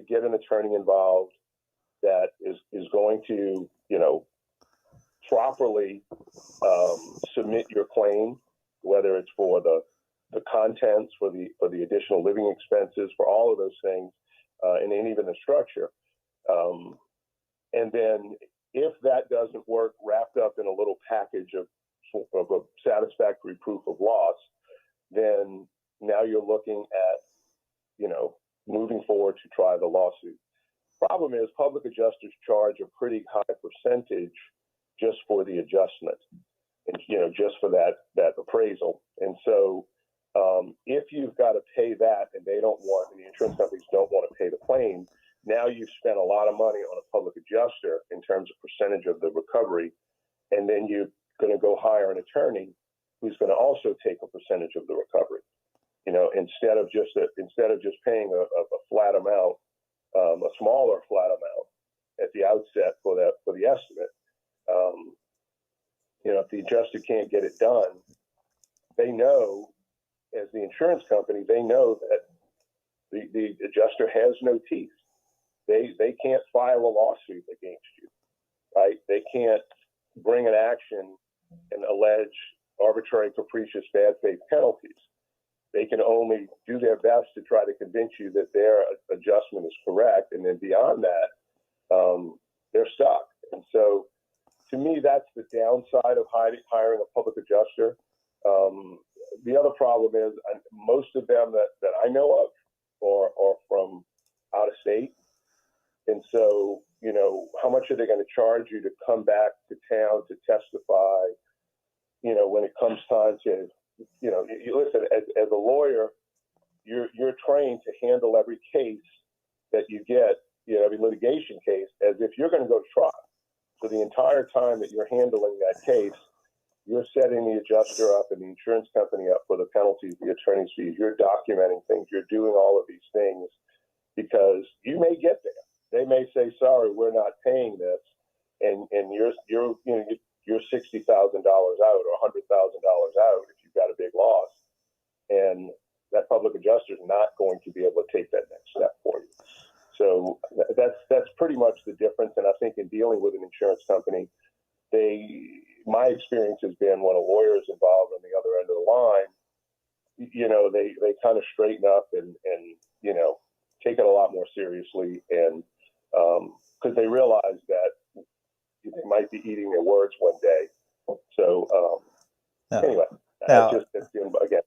get an attorney involved that is going to, properly submit your claim, whether it's for the contents, for the additional living expenses, for all of those things, and then even the structure. And then if that doesn't work, wrapped up in a little package of a satisfactory proof of loss, then now you're looking at, moving forward to try the lawsuit. Problem is, public adjusters charge a pretty high percentage just for the adjustment, and just for that appraisal. And so, if you've got to pay that, and the insurance companies don't want to pay the claim, Now you've spent a lot of money on a public adjuster in terms of percentage of the recovery, and then you're going to go hire an attorney who's going to also take a percentage of the recovery. Instead of just paying a flat amount, a smaller flat amount at the outset for the estimate. If the adjuster can't get it done, they know, as the insurance company, they know that the adjuster has no teeth. They can't file a lawsuit against you, right? They can't bring an action and allege arbitrary, capricious, bad faith penalties. They can only do their best to try to convince you that their adjustment is correct, and then beyond that, they're stuck. And so, to me, that's the downside of hiring a public adjuster. The other problem is most of them that I know of are from out of state. And so, how much are they going to charge you to come back to town to testify, when it comes time to, you listen, as a lawyer, you're trained to handle every case that you get, every litigation case, as if you're going to go to trial. So the entire time that you're handling that case, you're setting the adjuster up and the insurance company up for the penalties, the attorney's fees. You're documenting things. You're doing all of these things because you may get there. They may say, "Sorry, we're not paying this," and you're $60,000 out or $100,000 out if you've got a big loss, and that public adjuster is not going to be able to take that next step for you. So that's pretty much the difference. And I think in dealing with an insurance company, my experience has been when a lawyer is involved on the other end of the line, they kind of straighten up and take it a lot more seriously, and because they realize that they might be eating their words one day. So anyway, again.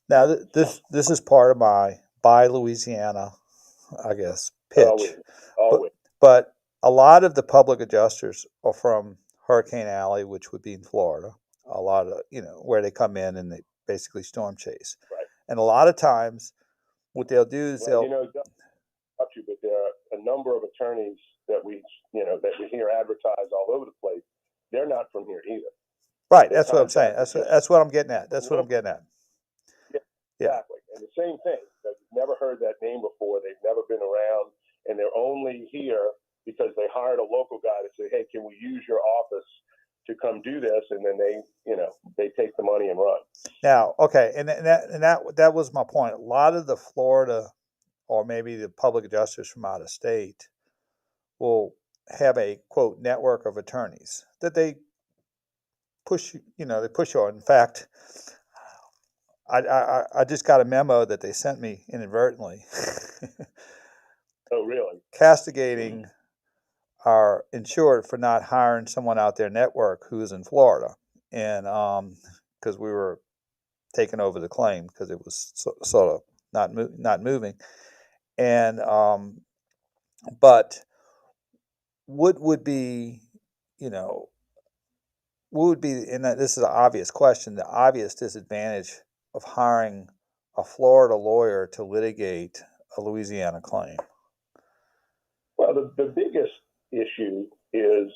Now this is part of my Buy Louisiana, I guess, pitch. Always. But a lot of the public adjusters are from Hurricane Alley, which would be in Florida. A lot of, where they come in and they basically storm chase. Right. And a lot of times what they'll do is but there are a number of attorneys that we hear advertised all over the place. They're not from here either. Right. That's what I'm saying. That's what I'm getting at. Yeah, exactly. And the same thing. They've never heard that name before. They've never been around, and they're only here because they hired a local guy to say, "Hey, can we use your office to come do this?" And then they take the money and run. Now, okay, and that was my point. A lot of the Florida, or maybe the public adjusters from out of state, will have a quote network of attorneys that they push. They push on. In fact, I just got a memo that they sent me inadvertently. Oh, really? Castigating our insured for not hiring someone out their network who is in Florida, and because we were taking over the claim because it was sort of not moving, and but what would be, what would be, and this is an obvious question, the obvious disadvantage of hiring a Florida lawyer to litigate a Louisiana claim? Well, the biggest issue is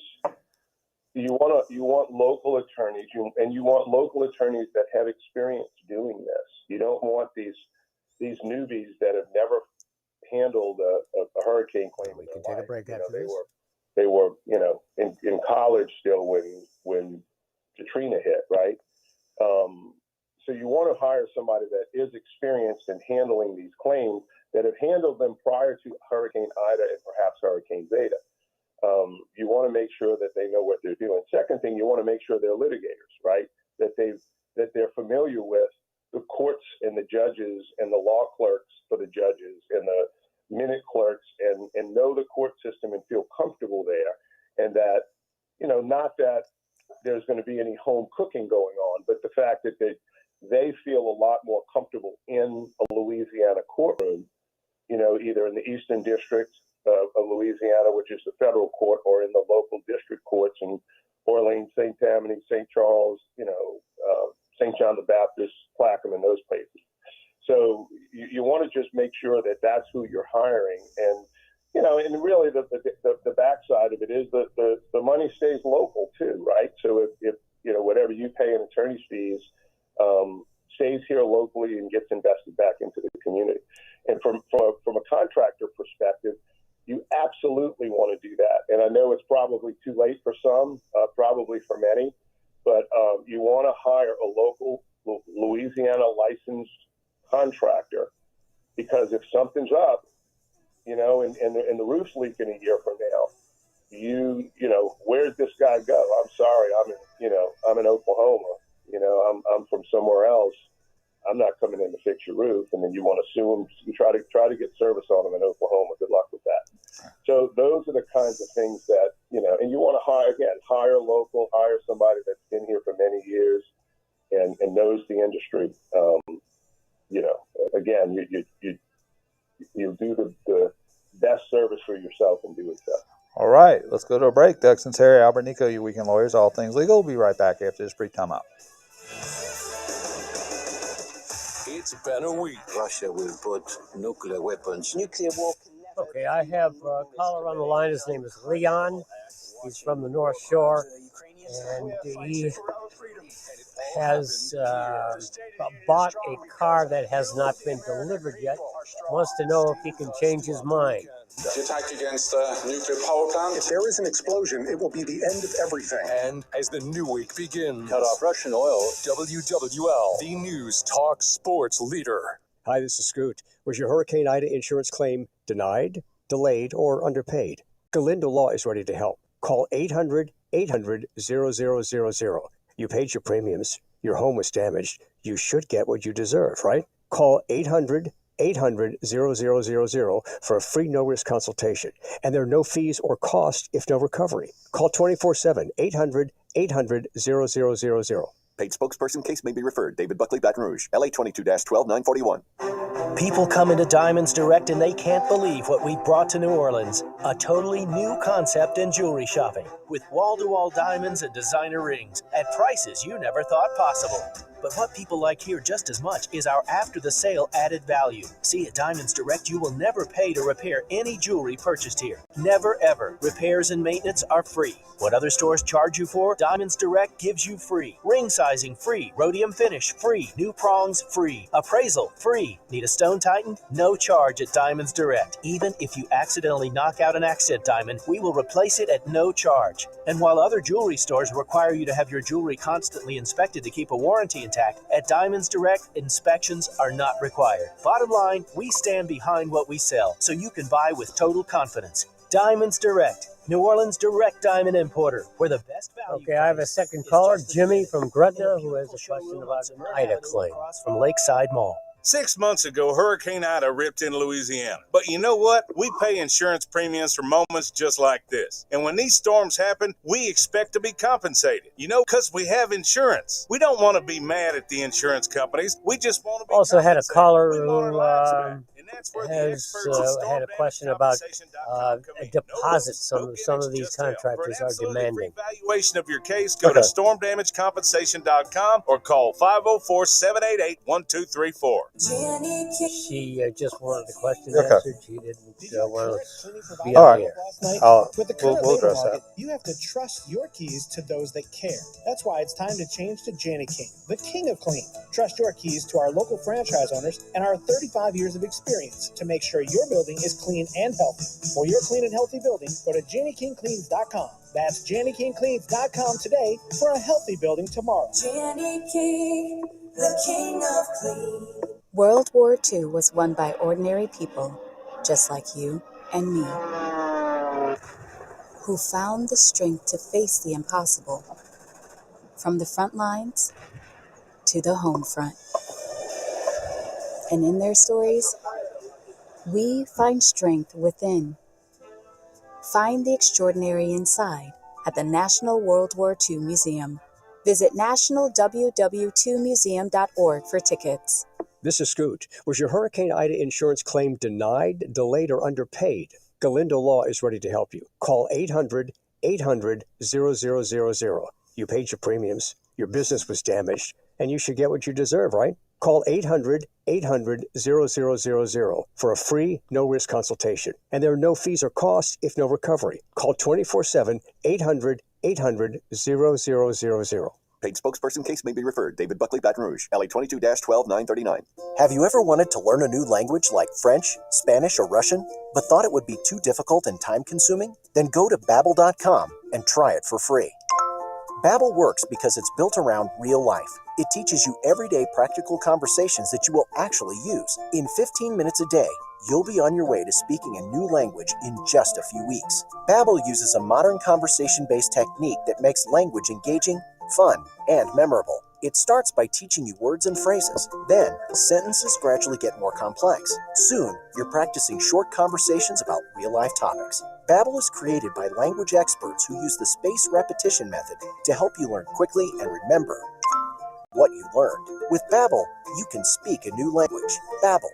you want local attorneys, and you want local attorneys that have experience doing this. You don't want these newbies that have never handled a hurricane claim. We can take a break after this. They were in college still when Katrina hit, right? So you want to hire somebody that is experienced in handling these claims, that have handled them prior to Hurricane Ida and perhaps Hurricane Zeta. You want to make sure that they know what they're doing. Second thing, you want to make sure they're litigators, right? That they're familiar with the courts and the judges and the law clerks for the judges and the minute clerks, and know the court system and feel comfortable there. And that, not that there's going to be any home cooking going on, but the fact that they feel a lot more comfortable in a Louisiana courtroom, either in the Eastern District of Louisiana, which is the federal court, or in the local district courts in Orleans, St. Tammany, St. Charles, St. John the Baptist, Clackamas, and those places. So you want to just make sure that that's who you're hiring. And, you know, and really the backside of it is that the money stays local too, right? So if you know, whatever you pay in attorney's fees stays here locally and gets invested back into the community. And from a contractor perspective, you absolutely want to do that. And I know it's probably too late for some, probably for many, but you want to hire a local Louisiana licensed contractor, because if something's up, you know, and the roof's leaking a year from now, you know, where's this guy go? I'm sorry, I'm in Oklahoma. You know, I'm from somewhere else. I'm not coming in to fix your roof, and then you want to sue them. You try to get service on them in Oklahoma. Good luck with that. So those are the kinds of things that, you know, and you want to hire local, hire somebody that's been here for many years and knows the industry. You know, again, you do the best service for yourself in doing so. All right, let's go to a break. Doug Sunseri, Albert Nicaud, your Weekend Lawyers, all things legal. We'll be right back after this brief timeout. It's been a week. Russia will put nuclear weapons. Nuclear war. Okay, I have a caller on the line. His name is Leon. He's from the North Shore, and he has bought a car that has not been delivered yet. Wants to know if he can change his mind. The attack against the nuclear power plant. If there is an explosion, it will be the end of everything. And as the new week begins, Cut off Russian oil. WWL, the news talk sports leader. Hi, this is Scoot. Was your Hurricane Ida insurance claim denied, delayed, or underpaid? Galindo Law is ready to help. Call 800-800-0000. You paid your premiums. Your home was damaged. You should get what you deserve, right? Call 800-800-0000 for a free no-risk consultation. And there are no fees or costs if no recovery. Call 24/7, 800-800-0000. Paid spokesperson case may be referred. David Buckley, Baton Rouge, LA 22-12941. People come into Diamonds Direct and they can't believe what we've brought to New Orleans. A totally new concept in jewelry shopping with wall-to-wall diamonds and designer rings at prices you never thought possible. But what people like here just as much is our after-the-sale added value. See, at Diamonds Direct, you will never pay to repair any jewelry purchased here. Never, ever. Repairs and maintenance are free. What other stores charge you for, Diamonds Direct gives you free. Ring sizing free. Rhodium finish free. New prongs free. Appraisal free. Need a stone tightened? No charge at Diamonds Direct. Even if you accidentally knock out an accent diamond, we will replace it at no charge. And while other jewelry stores require you to have your jewelry constantly inspected to keep a warranty intact, at Diamonds Direct, inspections are not required. Bottom line, we stand behind what we sell, so you can buy with total confidence. Diamonds Direct, New Orleans' direct diamond importer, where the best value. Okay, I have a second caller, Jimmy from Gretna, who has a question about an Ida claim. From Lakeside Mall. 6 months ago, Hurricane Ida ripped into Louisiana. But you know what? We pay insurance premiums for moments just like this. And when these storms happen, we expect to be compensated. You know, because we have insurance. We don't want to be mad at the insurance companies. We just want to be Also had a caller who has had a question about a deposit some of these contractors are demanding. Evaluation of your case, go to stormdamagecompensation.com or call 504-788-1234. She just wanted the question Okay. answered. She didn't want to be All on right. the air. With the current We'll labor address market, that. you have to trust your keys to those that care. That's why it's time to change to Janney King, the king of clean. Trust your keys to our local franchise owners and our 35 years of experience to make sure your building is clean and healthy. For your clean and healthy building, go to JannyKingCleans.com. That's JannyKingCleans.com today for a healthy building tomorrow. Janney King, the king of clean. World War II was won by ordinary people, just like you and me, who found the strength to face the impossible, from the front lines to the home front. And in their stories, we find strength within. Find the extraordinary inside at the National World War II Museum. Visit nationalww2museum.org for tickets. This is Scoot. Was your Hurricane Ida insurance claim denied, delayed, or underpaid? Galindo Law is ready to help you. Call 800-800-0000. You paid your premiums. Your business was damaged, and you should get what you deserve, right? Call 800-800-0000 for a free, no-risk consultation. And there are no fees or costs if no recovery. Call 24/7, 800-800-0000. Paid spokesperson case may be referred. David Buckley, Baton Rouge, LA 22-12939. Have you ever wanted to learn a new language like French, Spanish, or Russian, but thought it would be too difficult and time-consuming? Then go to Babbel.com and try it for free. Babbel works because it's built around real life. It teaches you everyday practical conversations that you will actually use. In 15 minutes a day, you'll be on your way to speaking a new language in just a few weeks. Babbel uses a modern conversation-based technique that makes language engaging, fun, and memorable. It starts by teaching you words and phrases. Then, sentences gradually get more complex. Soon, you're practicing short conversations about real-life topics. Babbel is created by language experts who use the spaced repetition method to help you learn quickly and remember what you learned. With Babbel, you can speak a new language. Babbel.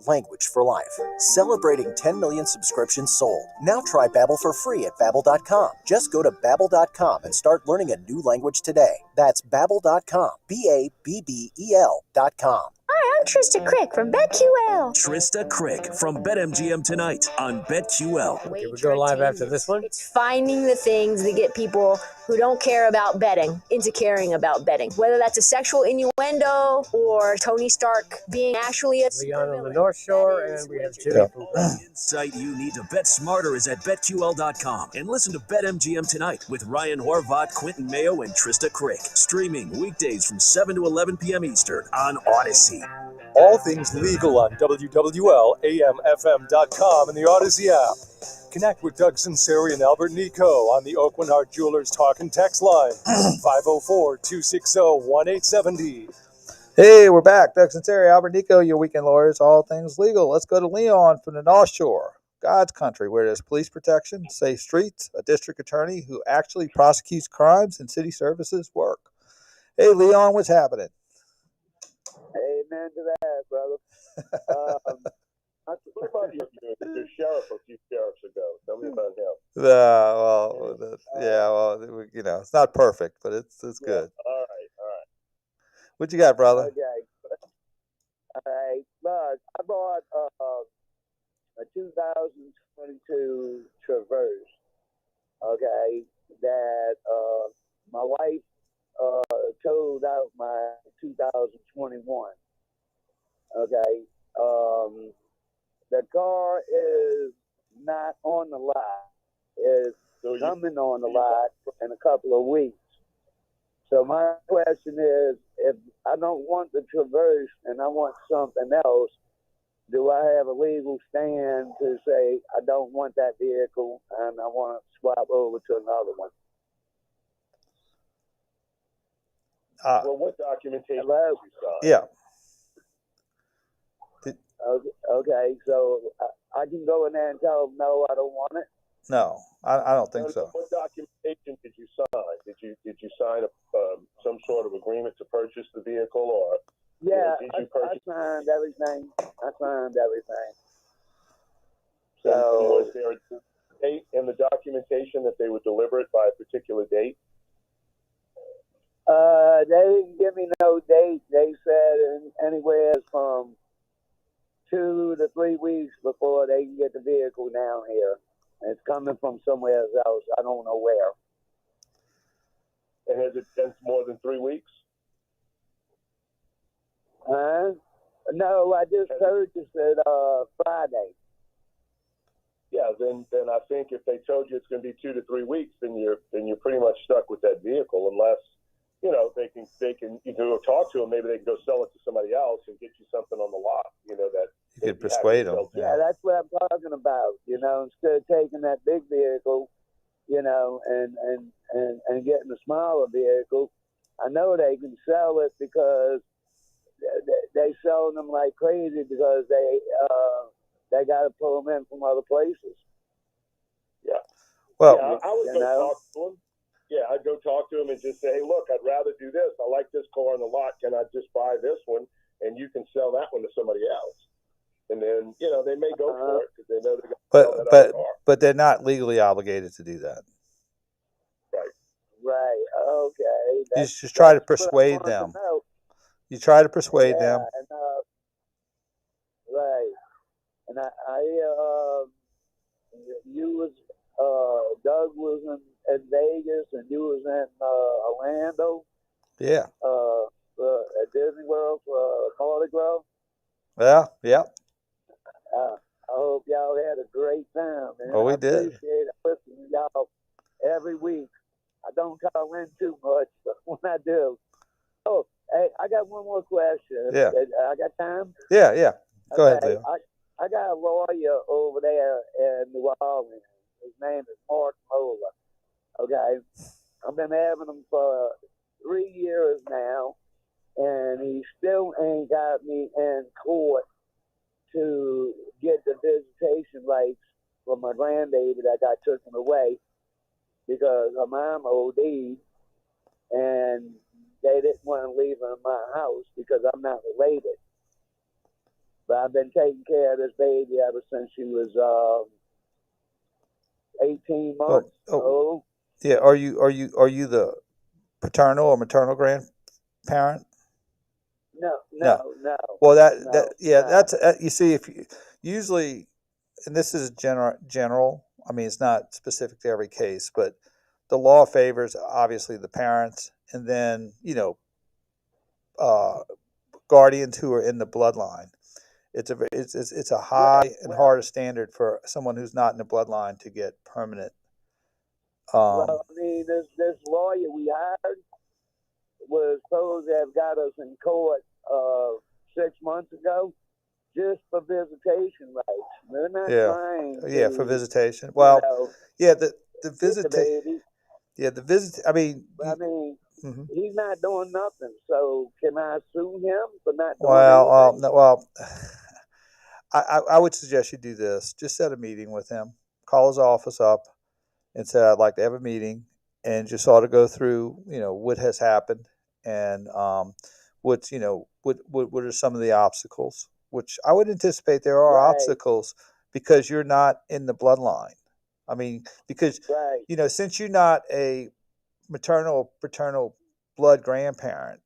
Language for life. Celebrating 10 million subscriptions sold. Now try Babbel for free at Babbel.com. Just go to Babbel.com and start learning a new language today. That's Babbel.com. Babbel.com. Hi, I'm Trista Crick from BetQL. Trista Crick from BetMGM tonight on BetQL. Okay, we go live after this one. It's finding the things that get people who don't care about betting into caring about betting. Whether that's a sexual innuendo or Tony Stark being actually a Leon on the North Shore, and we have Jimmy. The insight you need to bet smarter is at BetQL.com. And listen to BetMGM tonight with Ryan Horvath, Quentin Mayo, and Trista Crick. Streaming weekdays from 7 to 11 p.m. Eastern on Odyssey. All things legal on WWL-AM-FM.com and the Odyssey app. Connect with Doug Sunseri and Albert Nicaud on the Oakland Heart Jewelers Talk and Text line, 504-260-1870. Hey, we're back. Doug Sunseri, Albert Nicaud, your weekend lawyers, all things legal. Let's go to Leon from the North Shore, God's country, where there's police protection, safe streets, a district attorney who actually prosecutes crimes, and city services work. Hey, Leon, what's happening? Amen to that, brother. What about your sheriff a few sheriffs ago? Tell me about him. It's not perfect, but it's good. All right. What you got, brother? Okay. All right, look, I bought a 2022 Traverse. Okay, that my wife towed out my 2021. Okay. The car is not on the lot. It's coming on the lot in a couple of weeks. So my question is, if I don't want the Traverse and I want something else, do I have a legal stand to say I don't want that vehicle and I want to swap over to another one? Well, what documentation did you sign? Yeah. Okay, so I can go in there and tell them, no, I don't want it? No, I don't think so. What documentation did you sign? Did you sign some sort of agreement to purchase the vehicle, or yeah? Did I signed everything. So was there a date in the documentation that they would deliver it by a particular date? They didn't give me no date. They said anywhere from 2 to 3 weeks before they can get the vehicle down here. It's coming from somewhere else. I don't know where. And has it been more than 3 weeks? No, I just purchased it Friday. Yeah, then I think if they told you it's going to be 2 to 3 weeks, then you're pretty much stuck with that vehicle, unless they can either talk to them. Maybe they can go sell it to somebody else and get you something on the lot. That you could persuade them. Yeah, that's what I'm talking about. Instead of taking that big vehicle, and getting a smaller vehicle, I know they can sell it because they selling them like crazy because they got to pull them in from other places. Yeah. Well, yeah, I would go talk to them. Yeah, I'd go talk to them and just say, hey, look, I'd rather do this. I like this car on the lot. Can I just buy this one? And you can sell that one to somebody else. And then, they may go for it because they know they're going to sell that other car. But they're not legally obligated to do that. Right. Right. Okay. You just try to persuade them. You try to persuade them. And right, and you was Doug was in Vegas, and you was in Orlando. Yeah. At Disney World for Mardi Gras. Yeah. Yep. I hope y'all had a great time, man. Oh, we I did. appreciate listening to y'all every week. I don't call in too much, but when I do. Oh, hey, I got one more question. Yeah. I got time? Yeah, yeah. Go ahead, Leo. I got a lawyer over there in New Orleans. His name is Mark Moeller. Okay? I've been having him for 3 years now, and he still ain't got me in court to get the visitation rights for my grandbaby that got taken away because her mom OD'd, and they didn't want to leave her in my house because I'm not related. But I've been taking care of this baby ever since she was 18 months old. Yeah. Are you the paternal or maternal grandparent? No. Well, that's you see, if you usually, and this is general. I mean, it's not specific to every case, but the law favors obviously the parents, and then guardians who are in the bloodline. It's a high and hard standard for someone who's not in the bloodline to get permanent. Well, I mean, this lawyer we hired was supposed to have got us in court 6 months ago just for visitation rights. They're not trying to, for visitation. Well, the visitation. Yeah, the visit. I mean, he's not doing nothing. So can I sue him for not doing anything? I would suggest you do this. Just set a meeting with him. Call his office up and say, I'd like to have a meeting, and just sort of go through, what has happened and what are some of the obstacles. Which I would anticipate there are obstacles because you're not in the bloodline. I mean, because since you're not a maternal or paternal blood grandparent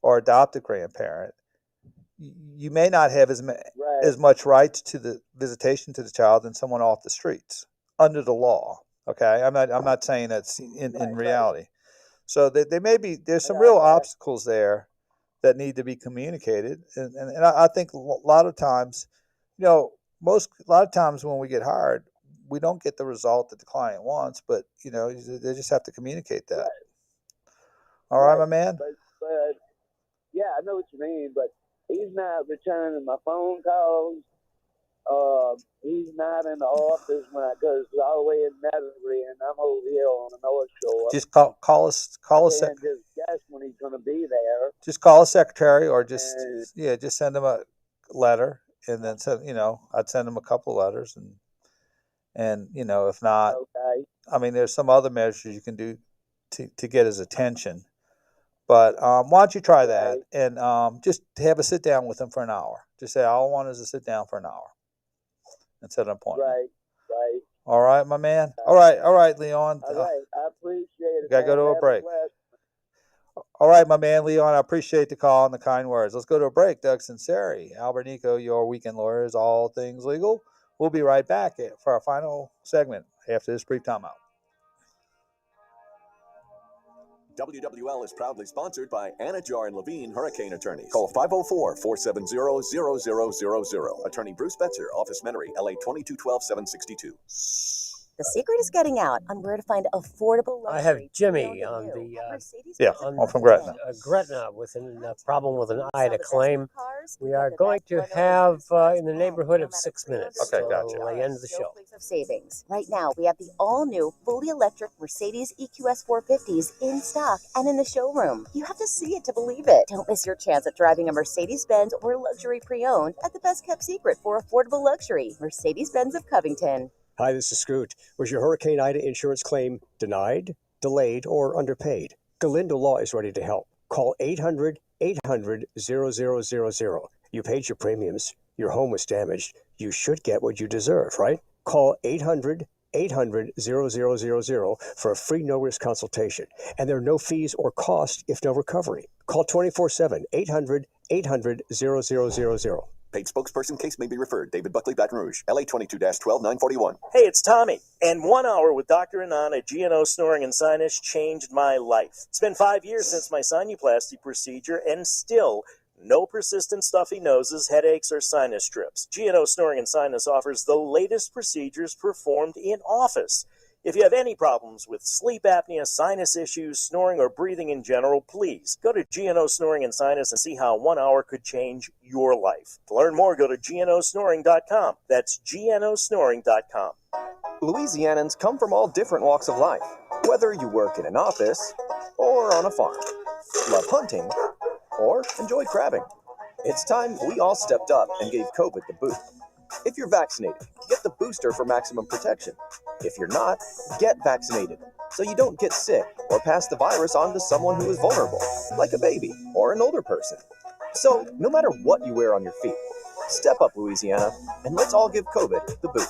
or adopted grandparent, you may not have as much rights to the visitation to the child than someone off the streets under the law. Okay, I'm not saying that's in reality. So there's some real obstacles there that need to be communicated, and I think a lot of times, a lot of times when we get hired, we don't get the result that the client wants, but they just have to communicate that. All right, my man. But yeah, I know what you mean, but he's not returning my phone calls. He's not in the office because he's all the way in Metairie, and I'm over here on the North Shore. Just call us. And just guess when he's going to be there. Just call a secretary, or just send him a letter, and then I'd send him a couple of letters, and if not, I mean, there's some other measures you can do to get his attention. But why don't you try that and just have a sit down with him for an hour. Just say, all I want is to sit down for an hour and set an appointment. Right. All right, my man. All right, Leon. All right, I appreciate it. Gotta go to a break. All right, my man, Leon, I appreciate the call and the kind words. Let's go to a break. Doug Sunseri, Albert Nicaud, your weekend lawyers, all things legal. We'll be right back for our final segment after this brief timeout. WWL is proudly sponsored by Anna Jar and Levine Hurricane Attorneys. Call 504-470-0000. Attorney Bruce Betzer, Office Metairie, LA 2212-762. The secret is getting out on where to find affordable luxury. I have Jimmy on the I'm from Gretna. Gretna with a problem with an eye to claim. We are going to have in the neighborhood of 6 minutes. Okay, gotcha. The end of the show. Of savings. Right now, we have the all-new, fully electric Mercedes EQS 450s in stock and in the showroom. You have to see it to believe it. Don't miss your chance at driving a Mercedes-Benz or luxury pre-owned at the best-kept secret for affordable luxury, Mercedes-Benz of Covington. Hi, this is Scoot. Was your Hurricane Ida insurance claim denied, delayed, or underpaid? Galindo Law is ready to help. Call 800-800-0000. You paid your premiums. Your home was damaged. You should get what you deserve, right? Call 800-800-0000 for a free no-risk consultation. And there are no fees or costs if no recovery. Call 24/7, 800-800-0000. Paid spokesperson. Case may be referred. David Buckley, Baton Rouge. LA 22-12941. Hey, it's Tommy, and 1 hour with Dr. Anan at GNO Snoring and Sinus changed my life. It's been 5 years since my sinuplasty procedure, and still no persistent stuffy noses, headaches, or sinus strips. GNO Snoring and Sinus offers the latest procedures performed in office. If you have any problems with sleep apnea, sinus issues, snoring, or breathing in general, please go to GNO Snoring and Sinus and see how 1 hour could change your life. To learn more, go to gnosnoring.com. That's gnosnoring.com. Louisianans come from all different walks of life, whether you work in an office or on a farm, love hunting or enjoy crabbing. It's time we all stepped up and gave COVID the boot. If you're vaccinated, get the booster for maximum protection. If you're not, get vaccinated so you don't get sick or pass the virus on to someone who is vulnerable, like a baby or an older person. So, no matter what you wear on your feet, step up, Louisiana, and let's all give COVID the boot.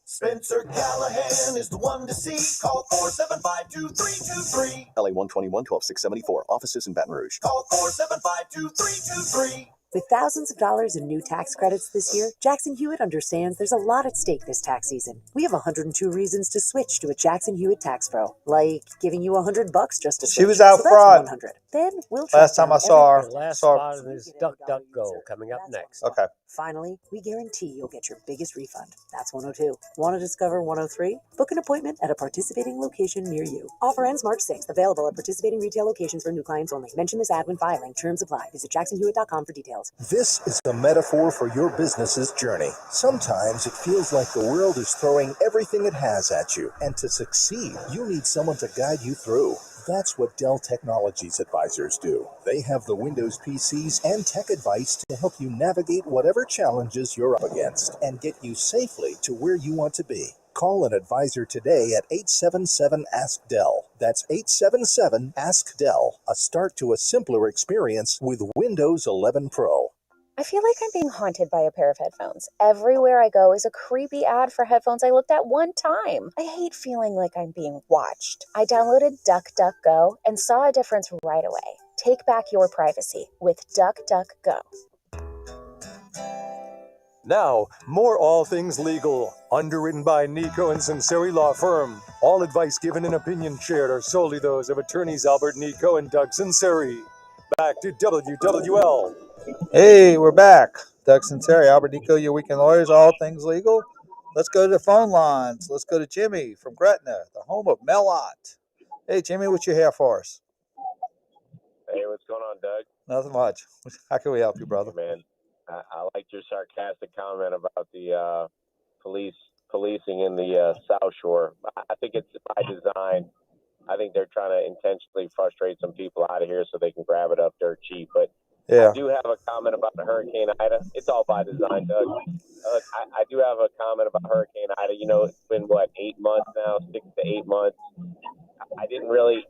Spencer Callahan is the one to see. Call 475-2323. LA 121-12674. Offices in Baton Rouge. Call 475-2323. With thousands of dollars in new tax credits this year, Jackson Hewitt understands there's a lot at stake this tax season. We have 102 reasons to switch to a Jackson Hewitt Tax Pro, like giving you $100 just to switch. She was out so front. That's 100. Then we'll Last time I saw her. The last spot is Duck Duck Go coming up next. Okay. Finally, we guarantee you'll get your biggest refund. That's 102. Want to discover 103? Book an appointment at a participating location near you. Offer ends March 6th. Available at participating retail locations for new clients only. Mention this ad when filing. Terms apply. Visit jacksonhewitt.com for details. This is a metaphor for your business's journey. Sometimes it feels like the world is throwing everything it has at you, and to succeed, you need someone to guide you through. That's what Dell Technologies advisors do. They have the Windows PCs and tech advice to help you navigate whatever challenges you're up against and get you safely to where you want to be. Call an advisor today at 877-ASK-DELL. That's 877-ASK-DELL. A start to a simpler experience with Windows 11 Pro. I feel like I'm being haunted by a pair of headphones. Everywhere I go is a creepy ad for headphones I looked at one time. I hate feeling like I'm being watched. I downloaded DuckDuckGo and saw a difference right away. Take back your privacy with DuckDuckGo. Now, more All Things Legal, underwritten by Nicaud and Sunseri Law Firm. All advice given and opinions shared are solely those of attorneys Albert Nicaud and Doug Sunseri. Back to WWL. Hey, we're back. Doug Sunseri, Albert Nicaud, your weekend lawyers, all things legal. Let's go to the phone lines. Let's go to Jimmy from Gretna, the home of Melot. Hey, Jimmy, what you have for us? Hey, what's going on, Doug? Nothing much. How can we help you, brother? Man, I liked your sarcastic comment about the policing in the South Shore. I think it's by design. I think they're trying to intentionally frustrate some people out of here so they can grab it up dirt cheap. But yeah. I do have a comment about the Hurricane Ida. It's all by design, Doug. I do have a comment about Hurricane Ida. You know, it's been, 8 months now, 6 to 8 months. I didn't really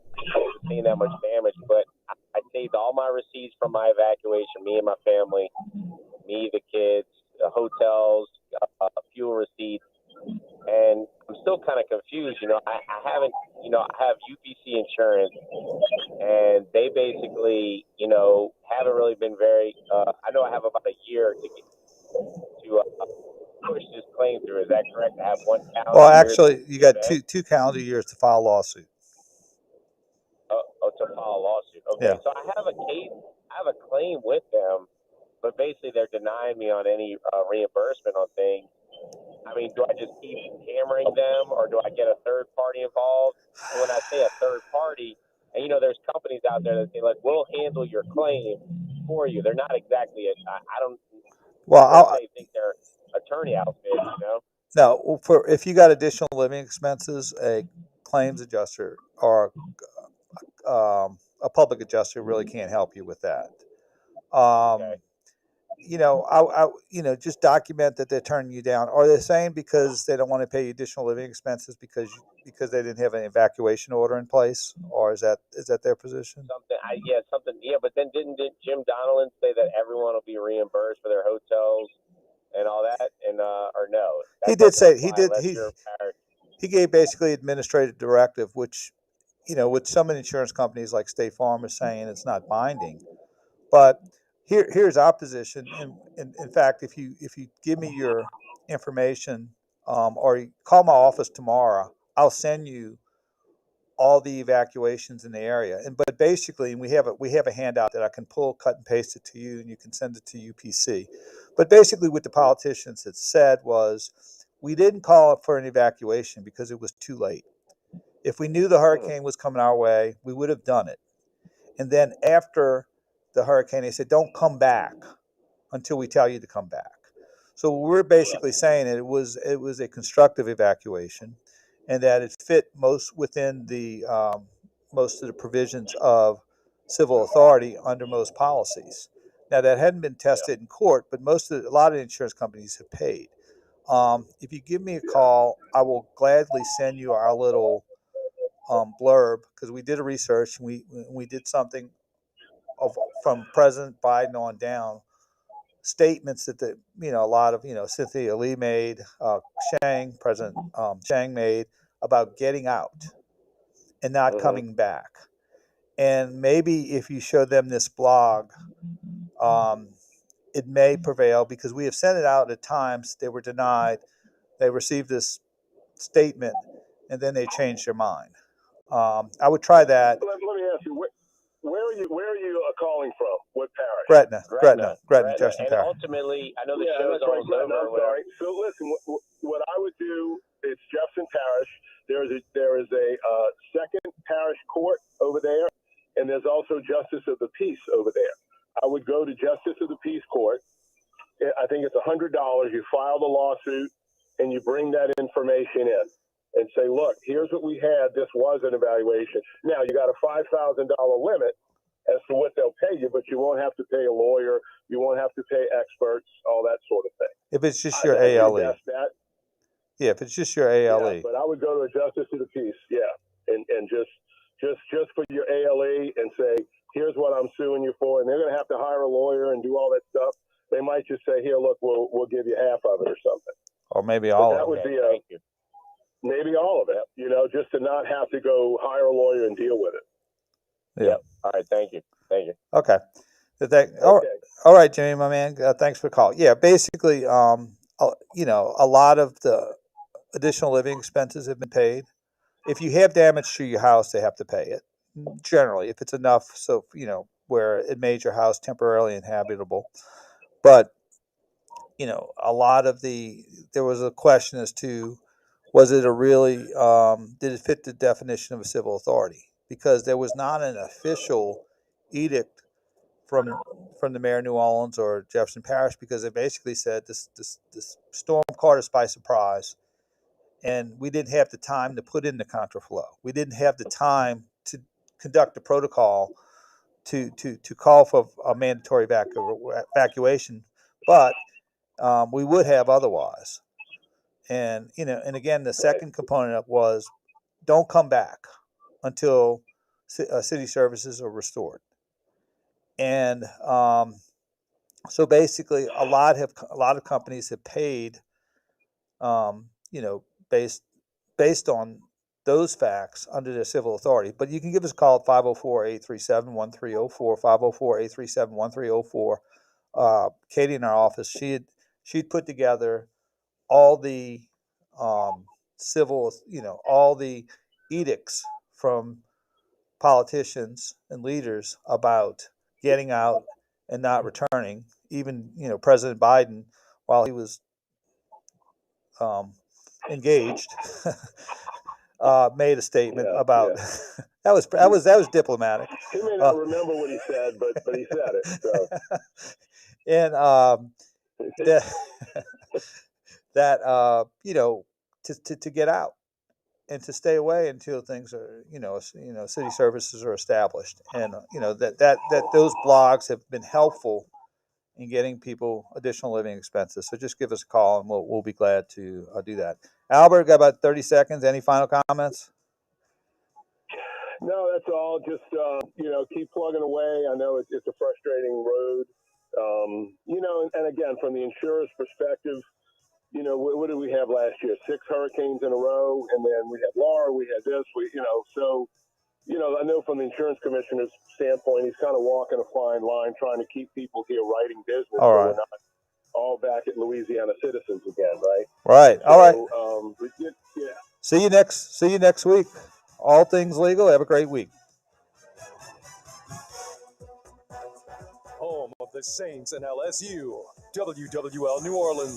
sustain that much damage, but I saved all my receipts from my evacuation, me and my family, me, the kids, the hotels, fuel receipts. And I'm still kind of confused. You know, I haven't, I have UPC insurance, and they basically, haven't really been very, I know I have about a year to push this claim through. Is that correct? I have one calendar Well, year actually, you got two calendar years to file a lawsuit. To file a lawsuit. Okay, Yeah. so I have a case, I have a claim with them, but basically they're denying me on any reimbursement on things. I mean, do I just keep hammering them, or do I get a third party involved? And when I say a third party, and there's companies out there that say, like, we'll handle your claim for you. They're not exactly I don't. Well, they think they're attorney outfit, No, if you got additional living expenses, a claims adjuster or a public adjuster really can't help you with that. Okay. Just document that they're turning you down. Are they saying because they don't want to pay you additional living expenses because they didn't have an evacuation order in place, or is that their position? Something. But then didn't Jim Donnellan say that everyone will be reimbursed for their hotels and all that, and or no? He did say he gave basically administrative directive, which with some insurance companies like State Farm is saying it's not binding. But here's our position. And in fact, if you give me your information, or you call my office tomorrow, I'll send you all the evacuations in the area. But basically, we have a handout that I can pull, cut and paste it to you, and you can send it to UPC. But basically, what the politicians had said was, we didn't call for an evacuation because it was too late. If we knew the hurricane was coming our way, we would have done it. And then after the hurricane, they said, don't come back until we tell you to come back. So we're basically saying it was a constructive evacuation, and that it fit most within the most of the provisions of civil authority under most policies. Now that hadn't been tested in court, but a lot of insurance companies have paid. If you give me a call, I will gladly send you our little blurb, because we did a research and we did something from President Biden on down, statements that a lot of Cynthia Lee made, President Chang made about getting out and not coming back. And maybe if you show them this blog, it may prevail, because we have sent it out at times. They were denied. They received this statement, and then they changed their mind. I would try that. Let me ask you, where are you calling from? What parish? Gretna, Jefferson And Parish. ultimately, I know the Yeah, show's that's right, almost over. Gretna. I'm sorry. So listen, what I would do, it's Jefferson Parish. There is a second parish court over there, and there's also Justice of the Peace over there. I would go to Justice of the Peace Court. I think it's $100. You file the lawsuit, and you bring that information in and say, look, here's what we had. This was an evaluation. Now, you got a $5,000 limit as to what they'll pay you, but you won't have to pay a lawyer. You won't have to pay experts, all that sort of thing. If it's just your ALE. Yeah, if it's just your ALE. Yeah, but I would go to a Justice of the Peace, and just for your ALE and say, here's what I'm suing you for, and they're going to have to hire a lawyer and do all that stuff. They might just say, here, look, we'll give you half of it or something. Or maybe all of it. That would be maybe all of it, just to not have to go hire a lawyer and deal with it. Yeah. All right, thank you. Okay. All right, Jimmy, my man. Thanks for the call. Yeah, basically, a lot of the additional living expenses have been paid. If you have damage to your house, they have to pay it. Generally, if it's enough, so where it made your house temporarily inhabitable. But a lot of there was a question as to, was it did it fit the definition of a civil authority? Because there was not an official edict from the mayor of New Orleans or Jefferson Parish, because they basically said this storm caught us by surprise, and we didn't have the time to put in the contraflow. We didn't have the time to conduct a protocol to call for a mandatory evacuation, but we would have otherwise. And again, the second component was, don't come back until city services are restored. And so basically, a lot of companies have paid, based on those facts under their civil authority. But you can give us a call at 504-837-1304, 504-837-1304. Katie in our office, she'd put together all the civil, all the edicts from politicians and leaders about getting out and not returning. Even President Biden, while he was engaged, made a statement about that was diplomatic. He may not remember what he said, but he said it. So. And to get out and to stay away until things are city services are established, and that those blogs have been helpful in getting people additional living expenses. So just give us a call and we'll be glad to do that. Albert, got about 30 seconds. Any final comments? No, that's all. Just keep plugging away. I know it's a frustrating road. And again, from the insurer's perspective, what did we have last year? 6 hurricanes in a row, and then we had Laura, we had this, so You know, I know from the insurance commissioner's standpoint, he's kind of walking a fine line trying to keep people here writing business All so right. we're not all back at Louisiana citizens again, right? Right. All right. Yeah. See you next week. All things legal. Have a great week. Home of the Saints and LSU, WWL New Orleans.